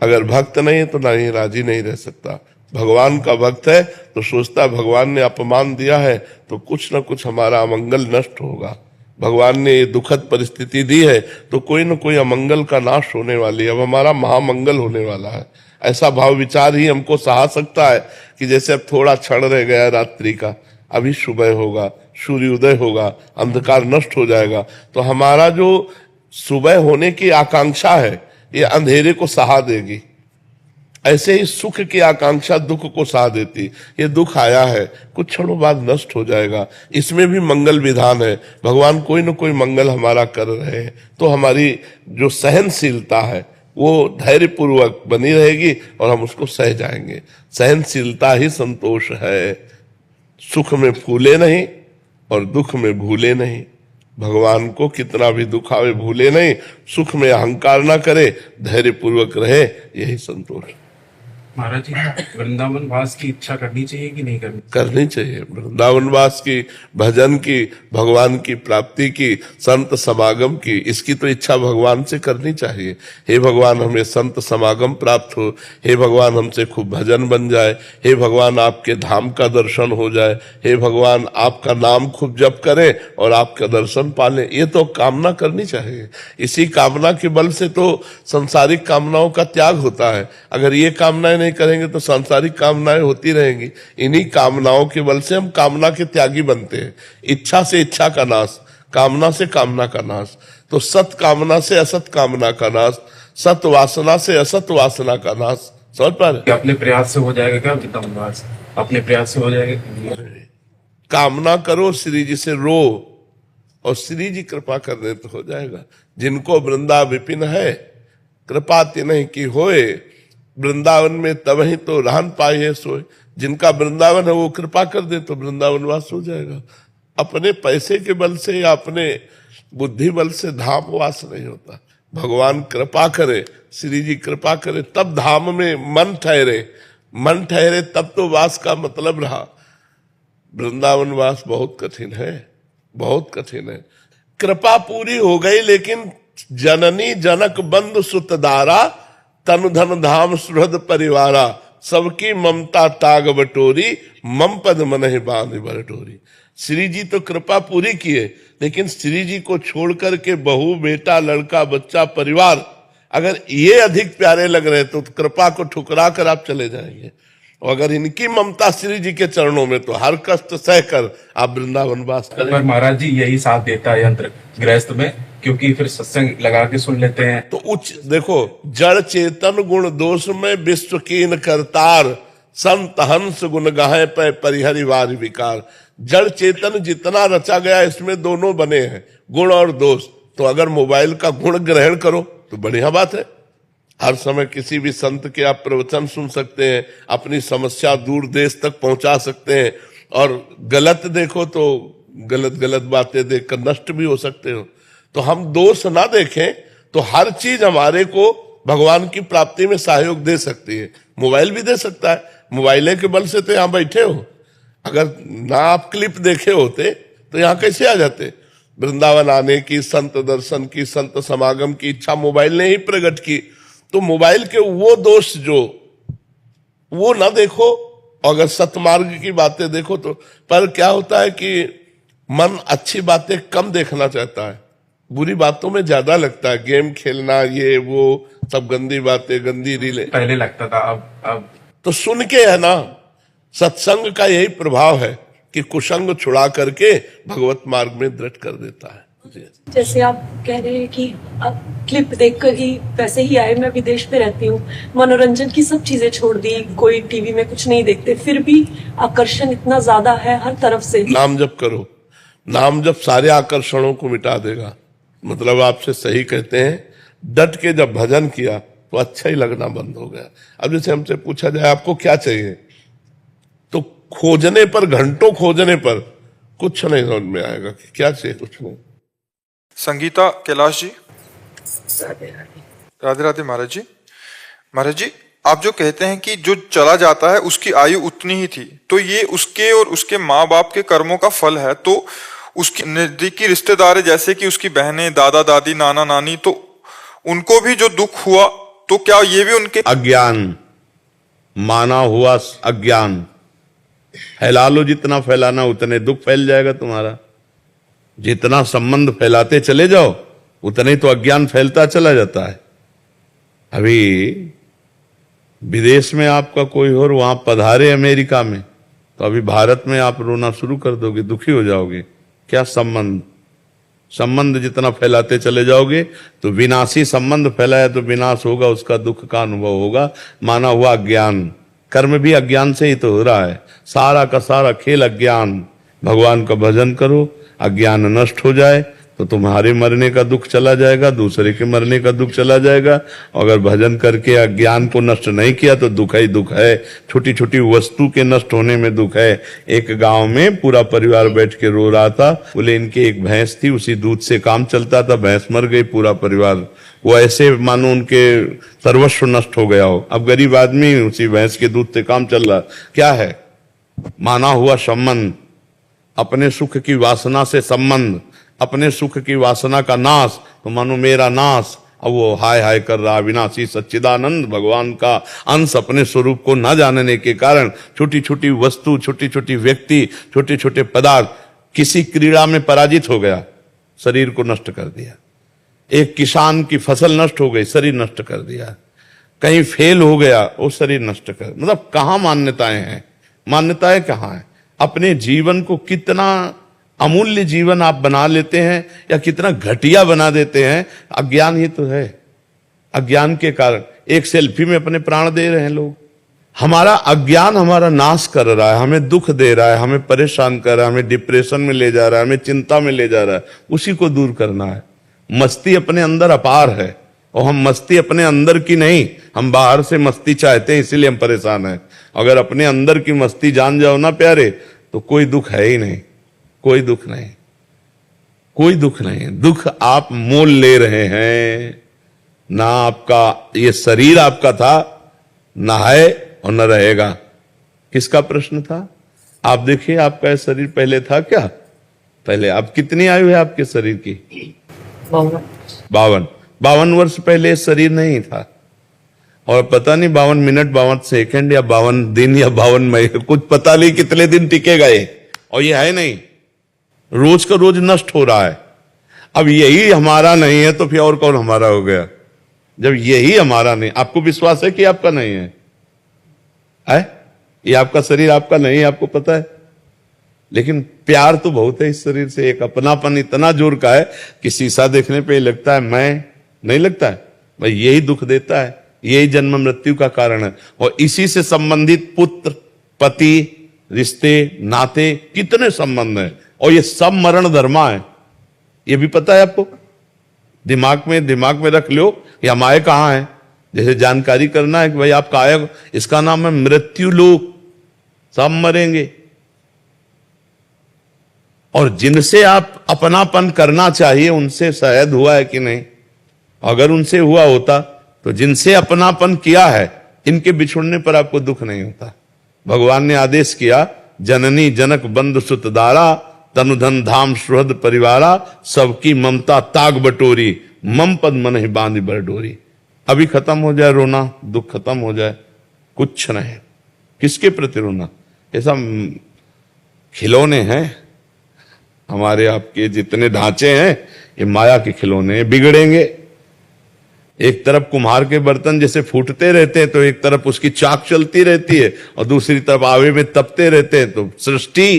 अगर भक्त नहीं है तो नहीं, राजी नहीं रह सकता। भगवान का भक्त है तो सोचता है भगवान ने अपमान दिया है तो कुछ ना कुछ हमारा अमंगल नष्ट होगा, भगवान ने ये दुखद परिस्थिति दी है तो कोई ना कोई अमंगल का नाश होने वाली है, अब हमारा महामंगल होने वाला है। ऐसा भाव विचार ही हमको सहा सकता है कि जैसे अब थोड़ा क्षण रह गया रात्रि का, अभी सुबह होगा, सूर्योदय होगा, अंधकार नष्ट हो जाएगा। तो हमारा जो सुबह होने की आकांक्षा है ये अंधेरे को सहा देगी। ऐसे ही सुख की आकांक्षा दुख को सहा देती। ये दुख आया है, कुछ क्षणों बाद नष्ट हो जाएगा, इसमें भी मंगल विधान है। भगवान कोई न कोई मंगल हमारा कर रहे हैं, तो हमारी जो सहनशीलता है वो धैर्य पूर्वक बनी रहेगी और हम उसको सह जाएंगे। सहनशीलता ही संतोष है। सुख में फूले नहीं और दुख में भूले नहीं। भगवान को कितना भी दुख आवे भूले नहीं, सुख में अहंकार ना करे, धैर्य पूर्वक रहे, यही संतोष। महाराज जी, वृंदावन वास की इच्छा करनी चाहिए कि नहीं करनी चाहिए। वृंदावन वास की, भजन की, भगवान की प्राप्ति की, संत समागम की, इसकी तो इच्छा भगवान से करनी चाहिए। हे भगवान हमें संत समागम प्राप्त हो, हे भगवान हमसे खूब भजन बन जाए, हे भगवान आपके धाम का दर्शन हो जाए, हे भगवान आपका नाम खूब जप करें और आपका दर्शन पालें, ये तो कामना करनी चाहिए। इसी कामना के बल से तो सांसारिक कामनाओं का त्याग होता है। अगर ये कामनाएं नहीं करेंगे तो सांसारिक कामनाएं होती रहेंगी। इन्हीं कामनाओं के बल से हम कामना के त्यागी बनते हैं। इच्छा से इच्छा का नाश, कामना से कामना का नाश। तो सत कामना से असत कामना का नाश, सत वासना से असत वासना का नाश। समझ पा रहे? अपने प्रयास से हो जाएगा क्या वृंदावन, अपने प्रयास से हो जाएगा? कामना करो, श्री जी से रो और श्री जी कृपा कर दे तो हो जाएगा। जिनको वृंदा विपिन है, कृपा तिन्हि की होए, वृंदावन में तब ही तो रहन पाए है सोए। जिनका वृंदावन है वो कृपा कर दे तो वृंदावन वास हो जाएगा। अपने पैसे के बल से या अपने बुद्धि बल से धाम वास नहीं होता। भगवान कृपा करे, श्री जी कृपा करे, तब धाम में मन ठहरे। मन ठहरे तब तो वास का मतलब रहा। वृंदावन वास बहुत कठिन है, बहुत कठिन है। कृपा पूरी हो गई, लेकिन जननी जनक बंधु सुतदारा, तनु धन धाम सुहृद परिवारा, सबकी ममता ताग बटोरी, मम पद मनहि बांध बरटोरी। श्री जी तो कृपा पूरी किए, लेकिन श्री जी को छोड़ करके बहू, बेटा, लड़का, बच्चा, परिवार अगर ये अधिक प्यारे लग रहे तो कृपा को ठुकरा कर आप चले जाएंगे। और अगर इनकी ममता श्री जी के चरणों में, तो हर कष्ट सहकर आप वृंदावन वास करें। पर महाराज जी यही साथ देता है यंत्र गृहस्थ में, क्योंकि फिर सत्संग लगा के सुन लेते हैं। तो उच्च देखो, जड़ चेतन गुण दोष में विश्व कीन करतार, संत हंस गुण गाहे पे परिहरि वारि विकार। जड़ चेतन जितना रचा गया इसमें दोनों बने हैं, गुण और दोष। तो अगर मोबाइल का गुण ग्रहण करो तो बढ़िया बात है, हर समय किसी भी संत के आप प्रवचन सुन सकते हैं, अपनी समस्या दूर देश तक पहुंचा सकते हैं। और गलत देखो तो गलत गलत बातें देखकर नष्ट भी हो सकते हो। तो हम दोष ना देखें तो हर चीज हमारे को भगवान की प्राप्ति में सहयोग दे सकती है। मोबाइल भी दे सकता है, मोबाइल के बल से तो यहाँ बैठे हो। अगर ना आप क्लिप देखे होते तो यहाँ कैसे आ जाते? वृंदावन आने की, संत दर्शन की, संत समागम की इच्छा मोबाइल ने ही प्रकट की। तो मोबाइल के वो दोष जो वो ना देखो, अगर सतमार्ग की बातें देखो तो। पर क्या होता है कि मन अच्छी बातें कम देखना चाहता है, बुरी बातों में ज्यादा लगता है। गेम खेलना, ये वो सब गंदी बातें, गंदी रीलें पहले लगता था, अब तो सुन के है ना। सत्संग का यही प्रभाव है कि कुसंग छुड़ा करके भगवत मार्ग में दृढ़ कर देता है। जैसे आप कह रहे हैं कि आप क्लिप देखकर ही वैसे ही आए, मैं विदेश में रहती हूँ, मनोरंजन की सब चीजें छोड़ दी, कोई टीवी में कुछ नहीं देखते, फिर भी आकर्षण इतना ज्यादा है हर तरफ से। नाम जप करो, नाम जप सारे आकर्षणों को मिटा देगा। मतलब आपसे सही कहते हैं, डट के जब भजन किया तो अच्छा ही लगना बंद हो गया। अब जैसे हमसे पूछा जाए आपको क्या चाहिए, तो खोजने पर, घंटों खोजने पर कुछ नहीं समझ में आएगा कि क्या चाहिए, कुछ नहीं। संगीता कैलाश जी, राधे राधे। महाराज जी, महाराज जी, आप जो कहते हैं कि जो चला जाता है उसकी आयु उतनी ही थी, तो ये उसके और उसके माँ बाप के कर्मों का फल है। तो उसकी नजदीकी रिश्तेदार जैसे कि उसकी बहनें, दादा दादी, नाना नानी, तो उनको भी जो दुख हुआ, तो क्या ये भी उनके अज्ञान, माना हुआ अज्ञान। फैला लो, जितना फैलाना उतने दुख फैल जाएगा तुम्हारा। जितना संबंध फैलाते चले जाओ उतने तो अज्ञान फैलता चला जाता है। अभी विदेश में आपका कोई और वहां पधारे अमेरिका में, तो अभी भारत में आप रोना शुरू कर दोगे, दुखी हो जाओगे। क्या संबंध? संबंध जितना फैलाते चले जाओगे तो विनाशी संबंध फैलाया तो विनाश होगा, उसका दुख का अनुभव होगा। माना हुआ अज्ञान, कर्म भी अज्ञान से ही तो हो रहा है। सारा का सारा खेल अज्ञान। भगवान का भजन करो, अज्ञान नष्ट हो जाए तो तुम्हारे मरने का दुख चला जाएगा, दूसरे के मरने का दुख चला जाएगा। अगर भजन करके अज्ञान को नष्ट नहीं किया तो दुख ही दुख है। छोटी छोटी वस्तु के नष्ट होने में दुख है। एक गांव में पूरा परिवार बैठ के रो रहा था। बोले इनके एक भैंस थी, उसी दूध से काम चलता था, भैंस मर गई, पूरा परिवार वो ऐसे मानो उनके सर्वस्व नष्ट हो गया हो। अब गरीब आदमी उसी भैंस के दूध से काम चल रहा। क्या है? माना हुआ संबंध, अपने सुख की वासना से संबंध, अपने सुख की वासना का नाश, तो मानो मेरा नाश। अब वो हाय हाय कर रहा। विनाशी सच्चिदानंद भगवान का अंश अपने स्वरूप को न जानने के कारण छोटी छोटी वस्तु, छोटी छोटी व्यक्ति, छोटे छोटे पदार्थ, किसी क्रीड़ा में पराजित हो गया, शरीर को नष्ट कर दिया। एक किसान की फसल नष्ट हो गई, शरीर नष्ट कर दिया। कहीं फेल हो गया, वो शरीर नष्ट कर। मतलब कहाँ मान्यताएं हैं? मान्यताएं कहाँ है? अपने जीवन को कितना अमूल्य जीवन आप बना लेते हैं या कितना घटिया बना देते हैं, अज्ञान ही तो है। अज्ञान के कारण एक सेल्फी में अपने प्राण दे रहे हैं लोग। हमारा अज्ञान हमारा नाश कर रहा है, हमें दुख दे रहा है, हमें परेशान कर रहा है, हमें डिप्रेशन में ले जा रहा है, हमें चिंता में ले जा रहा है। उसी को दूर करना है। मस्ती अपने अंदर अपार है, और हम मस्ती अपने अंदर की नहीं, हम बाहर से मस्ती चाहते हैं, इसीलिए हम परेशान हैं। अगर अपने अंदर की मस्ती जान जाओ ना प्यारे, तो कोई दुख है ही नहीं, कोई दुख नहीं, कोई दुख नहीं। दुख आप मोल ले रहे हैं। ना आपका ये शरीर आपका था, ना है और न रहेगा। किसका प्रश्न था? आप देखिए, आपका ये शरीर पहले था क्या? पहले आप कितनी आयु है आपके शरीर की? 52 वर्ष पहले शरीर नहीं था। और पता नहीं 52 मिनट, 52 सेकंड या 52 दिन या 52 महीने, कुछ पता नहीं कितने दिन टिकेगा ये। और ये है नहीं, रोज का रोज नष्ट हो रहा है। अब यही हमारा नहीं है तो फिर और कौन हमारा हो गया? जब यही हमारा नहीं, आपको विश्वास है कि आपका नहीं है? ये आपका शरीर आपका नहीं, आपको पता है, लेकिन प्यार तो बहुत है इस शरीर से। एक अपनापन इतना जोर का है कि शीशा देखने पे लगता है मैं, नहीं लगता है भाई, यही दुख देता है, यही जन्म मृत्यु का कारण है। और इसी से संबंधित पुत्र, पति, रिश्ते, नाते, कितने संबंध हैं, और ये सब मरण धर्मा है। ये भी पता है आपको, दिमाग में रख लो कि हम आए कहां है। जैसे जानकारी करना है कि भाई आप कहाँ आए, इसका नाम है मृत्यु लोक, सब मरेंगे। और जिनसे आप अपनापन करना चाहिए उनसे शायद हुआ है कि नहीं। अगर उनसे हुआ होता तो जिनसे अपनापन किया है इनके बिछुड़ने पर आपको दुख नहीं होता। भगवान ने आदेश किया, जननी जनक बंधु सुत दारा, तनुधन धाम सुहृद परिवारा, सबकी ममता ताग बटोरी, मम पद मन ही बांधी बर डोरी। अभी खत्म हो जाए रोना, दुख खत्म हो जाए, कुछ नहीं। किसके प्रति रोना? ऐसा खिलौने हैं हमारे आपके जितने ढांचे हैं, ये माया के खिलौने, बिगड़ेंगे। एक तरफ कुम्हार के बर्तन जैसे फूटते रहते हैं तो एक तरफ उसकी चाक चलती रहती है और दूसरी तरफ आवे में तपते रहते हैं। तो सृष्टि,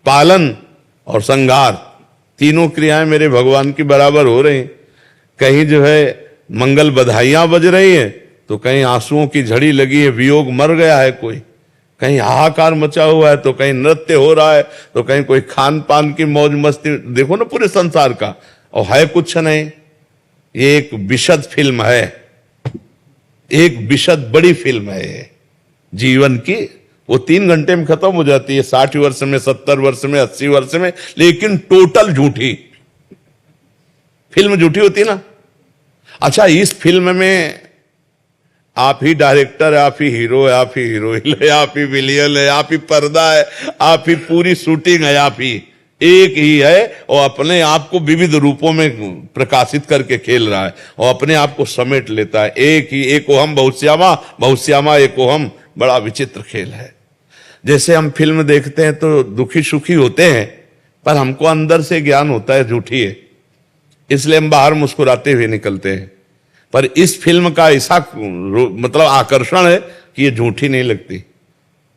पालन और संहार, तीनों क्रियाएं मेरे भगवान की बराबर हो रही। कहीं जो है मंगल बधाइयां बज रही हैं तो कहीं आंसुओं की झड़ी लगी है, वियोग मर गया है कोई, कहीं हाहाकार मचा हुआ है तो कहीं नृत्य हो रहा है तो कहीं कोई खान पान की मौज मस्ती। देखो ना पूरे संसार का, और है कुछ नहीं। ये एक विशद फिल्म है, एक विशद बड़ी फिल्म है ये जीवन की। वो 3 घंटे में खत्म हो जाती है, 60 वर्ष में, 70 वर्ष में, 80 वर्ष में, लेकिन टोटल झूठी फिल्म। झूठी होती है ना। अच्छा, इस फिल्म में आप ही डायरेक्टर है, आप ही हीरो है, आप ही हीरोइन है, आप ही विलियन है, आप ही पर्दा है, आप ही पूरी शूटिंग है, आप ही एक ही है और अपने आप को विविध रूपों में प्रकाशित करके खेल रहा है और अपने आप को समेट लेता है। एक ही, एको हम बहुश्यामा, बहुश्यामा एको हम। बड़ा विचित्र खेल है। जैसे हम फिल्म देखते हैं तो दुखी सुखी होते हैं, पर हमको अंदर से ज्ञान होता है झूठी है, इसलिए हम बाहर मुस्कुराते हुए निकलते हैं। पर इस फिल्म का ऐसा मतलब आकर्षण है कि ये झूठी नहीं लगती,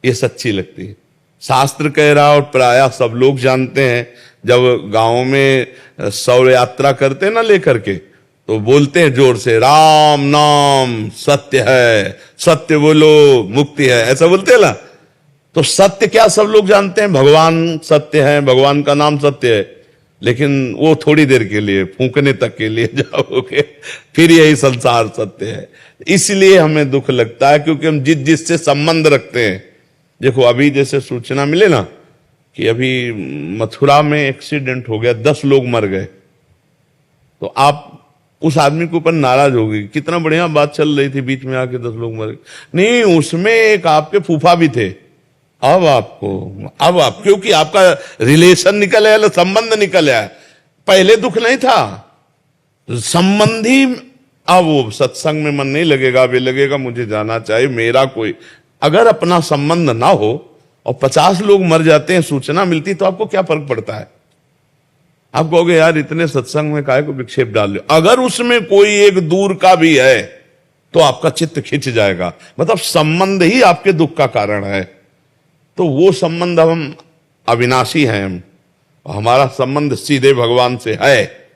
ये सच्ची लगती है। शास्त्र कह रहा और प्रायः सब लोग जानते हैं, जब गांव में शौर्य यात्रा करते हैं ना लेकर के, तो बोलते हैं जोर से, राम नाम सत्य है, सत्य बोलो मुक्ति है, ऐसा बोलते हैं ना। तो सत्य क्या सब लोग जानते हैं, भगवान सत्य है, भगवान का नाम सत्य है, लेकिन वो थोड़ी देर के लिए, फूंकने तक के लिए जाओगे, फिर यही संसार सत्य है। इसलिए हमें दुख लगता है क्योंकि हम जिससे संबंध रखते हैं। देखो अभी जैसे सूचना मिले ना कि अभी मथुरा में एक्सीडेंट हो गया, 10 लोग मर गए, तो आप उस आदमी के ऊपर नाराज हो गई, कितना बढ़िया बात चल रही थी, बीच में आके 10 लोग मर गए। नहीं, उसमें एक आपके फूफा भी थे। अब आप क्योंकि आपका रिलेशन निकल आया, संबंध निकल आया, पहले दुख नहीं था, संबंधी। अब वो सत्संग में मन नहीं लगेगा, वे लगेगा मुझे जाना चाहिए, मेरा कोई। अगर अपना संबंध ना हो और 50 लोग मर जाते हैं, सूचना मिलती, तो आपको क्या फर्क पड़ता है? आप कहोगे यार इतने सत्संग में काहे को विक्षेप डाल लो। अगर उसमें कोई एक दूर का भी है तो आपका चित्त खिंच जाएगा, मतलब संबंध ही आपके दुख का कारण है। तो वो संबंध, हम अविनाशी हैं, हम हमारा संबंध सीधे भगवान से है।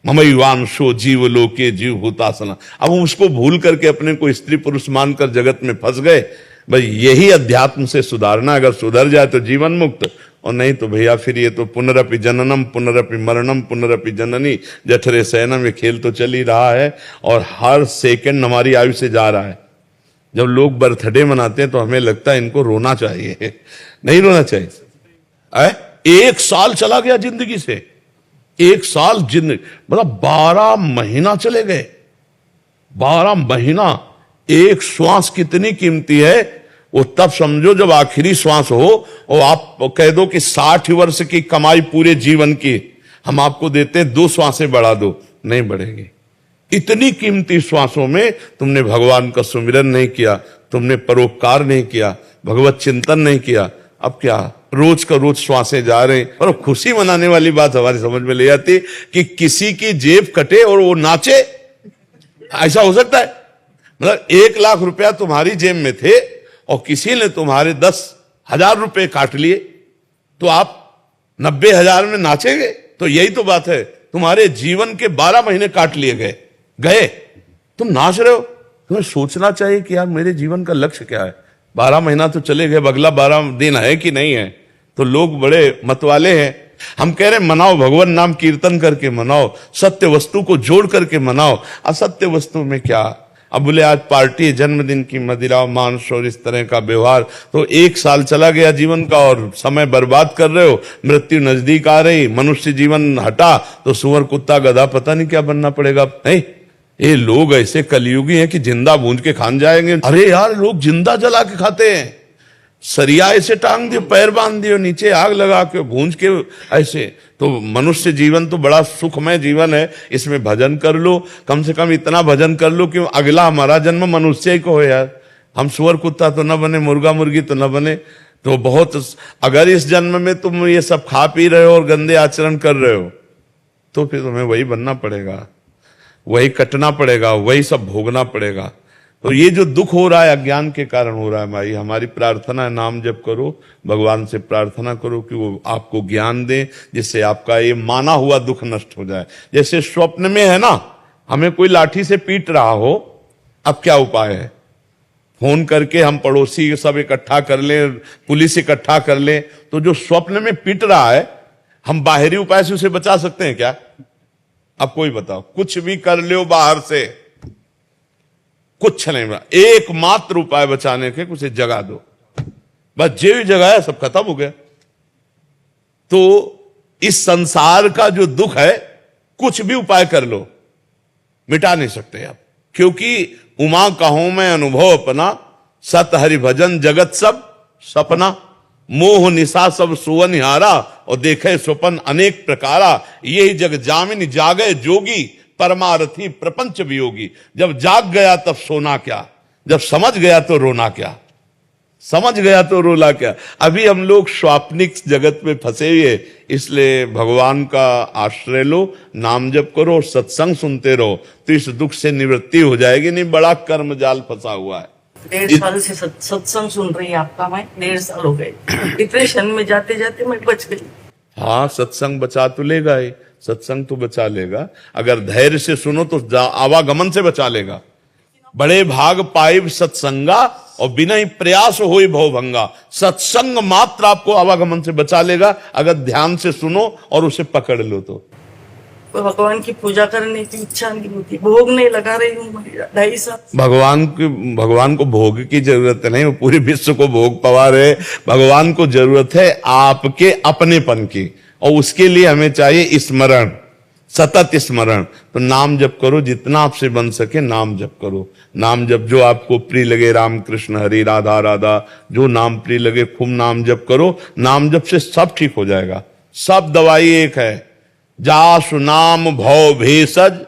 ममैवांशो जीव लोके जीव भूतासना। अब हम उसको भूल करके अपने को स्त्री पुरुष मानकर जगत में फंस गए। भाई यही अध्यात्म से सुधारना, अगर सुधर जाए तो जीवन मुक्त, और नहीं तो भैया फिर ये तो पुनरपि जननम पुनरपि मरणम पुनरपि जननी जठरे शयनम, ये खेल तो चल ही रहा है और हर सेकंड हमारी आयु से जा रहा है। जब लोग बर्थडे मनाते हैं तो हमें लगता है इनको रोना चाहिए, नहीं रोना चाहिए। 1 साल चला गया जिंदगी से, 1 साल जिंदगी, मतलब 12 महीना चले गए। 12 महीना, एक श्वास कितनी कीमती है वो तब समझो जब आखिरी श्वास हो और आप कह दो कि 60 वर्ष की कमाई पूरे जीवन की हम आपको देते हैं, 2 श्वासें बढ़ा दो, नहीं बढ़ेगी। इतनी कीमती श्वासों में तुमने भगवान का सुमिरन नहीं किया, तुमने परोपकार नहीं किया, भगवत चिंतन नहीं किया। अब क्या रोज का रोज श्वासें जा रहे हैं। और खुशी मनाने वाली बात हमारी समझ में ले आती कि किसी की जेब कटे और वो नाचे, ऐसा हो सकता है? मतलब 1 लाख रुपया तुम्हारी जेब में थे और किसी ने तुम्हारे 10,000 रुपए काट लिए तो आप 90,000 में नाचेंगे? तो यही तो बात है, तुम्हारे जीवन के 12 महीने काट लिए गए, तुम नाच रहे हो। तुम्हें सोचना चाहिए कि यार मेरे जीवन का लक्ष्य क्या है। 12 महीना तो चले गए, अगला 12 दिन है कि नहीं है। तो लोग बड़े मतवाले हैं। हम कह रहे मनाओ, भगवान नाम कीर्तन करके मनाओ, सत्य वस्तु को जोड़ करके मनाओ। असत्य वस्तु में क्या? अब बोले आज पार्टी, जन्मदिन की मदिरा, मांस और इस तरह का व्यवहार, तो 1 साल चला गया जीवन का और समय बर्बाद कर रहे हो। मृत्यु नजदीक आ रही, मनुष्य जीवन हटा तो सुअर, कुत्ता, गधा, पता नहीं क्या बनना पड़ेगा। नहीं, ये लोग ऐसे कलयुगी हैं कि जिंदा भूंज के खान जाएंगे। अरे यार, लोग जिंदा जला के खाते हैं। सरिया ऐसे टांग दियो, पैर बांध दियो, नीचे आग लगा के भूंज के ऐसे। तो मनुष्य जीवन तो बड़ा सुखमय जीवन है, इसमें भजन कर लो, कम से कम इतना भजन कर लो कि अगला हमारा जन्म मनुष्य ही को हो यार। हम सुअर कुत्ता तो न बने, मुर्गा मुर्गी तो न बने। तो बहुत, अगर इस जन्म में तुम ये सब खा पी रहे हो और गंदे आचरण कर रहे हो तो फिर तुम्हें वही बनना पड़ेगा, वही कटना पड़ेगा, वही सब भोगना पड़ेगा। तो ये जो दुख हो रहा है अज्ञान के कारण हो रहा है भाई। हमारी प्रार्थना है, नाम जप करो, भगवान से प्रार्थना करो कि वो आपको ज्ञान दे, जिससे आपका ये माना हुआ दुख नष्ट हो जाए। जैसे स्वप्न में है ना, हमें कोई लाठी से पीट रहा हो, अब क्या उपाय है? फोन करके हम पड़ोसी सब इकट्ठा कर ले, पुलिस इकट्ठा कर ले। तो जो स्वप्न में पीट रहा है, हम बाहरी उपाय से उसे बचा सकते हैं क्या? अब कोई बताओ, कुछ भी कर लो बाहर से, कुछ नहीं बना। एकमात्र उपाय बचाने के, उसे जगा दो, बस। जो जगाया सब खत्म हो गया। तो इस संसार का जो दुख है, कुछ भी उपाय कर लो, मिटा नहीं सकते आप। क्योंकि उमा कहूं मैं अनुभव अपना, सत हरि भजन जगत सब सपना। मोह निशा सब सुवन हारा, और देखे स्वपन अनेक प्रकारा। यही जग जामिन जागे जोगी, परमारथी प्रपंच वियोगी। जब जाग गया तब सोना क्या, जब समझ गया तो रोना क्या, समझ गया तो रोना क्या। अभी हम लोग स्वाप्निक जगत में फंसे हुए, इसलिए भगवान का आश्रय लो, नाम जप करो, सत्संग सुनते रहो, तो इस दुख से निवृत्ति हो जाएगी। नहीं, बड़ा कर्म जाल फंसा हुआ है। 1.5 साल से सत्संग सुन रही है आपका, मैं 1.5 साल हो गए। डिप्रेशन में जाते जाते मैं बच गई। हाँ, सत्संग बचा तो लेगा ही, सत्संग तो बचा लेगा। अगर धैर्य से सुनो तो आवागमन से बचा लेगा। बड़े भाग पाइब सत्संगा, और बिना ही प्रयास होई भवभंगा। सत्संग मात्र आपको आवागमन से बचा लेगा, अगर ध्यान से सुनो और उसे पकड़ लो तो। भगवान की पूजा करने की इच्छा नहीं होती, भोग नहीं लगा रही हूँ 2.5 साल। भगवान को भोग की जरूरत नहीं, वो पूरे विश्व को भोग पवा रहे। भगवान को जरूरत है आपके अपनेपन की, और उसके लिए हमें चाहिए स्मरण, सतत स्मरण। तो नाम जप करो, जितना आपसे बन सके नाम जप करो। नाम जप जो आपको प्रिय लगे, राम कृष्ण हरि राधा राधा, जो नाम प्रिय लगे खूब नाम जप करो। नाम जप से सब ठीक हो जाएगा, सब दवाई एक है। जासु नाम भव भेषज,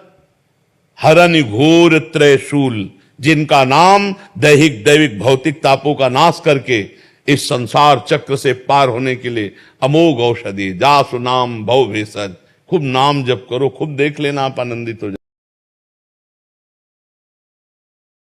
हरन घोर त्रयशूल। जिनका नाम दैहिक दैविक भौतिक तापों का नाश करके इस संसार चक्र से पार होने के लिए अमोघ औषधि। जासु नाम भव भेषज। खूब नाम जप करो, खूब देख लेना आप आनंदित हो जाए।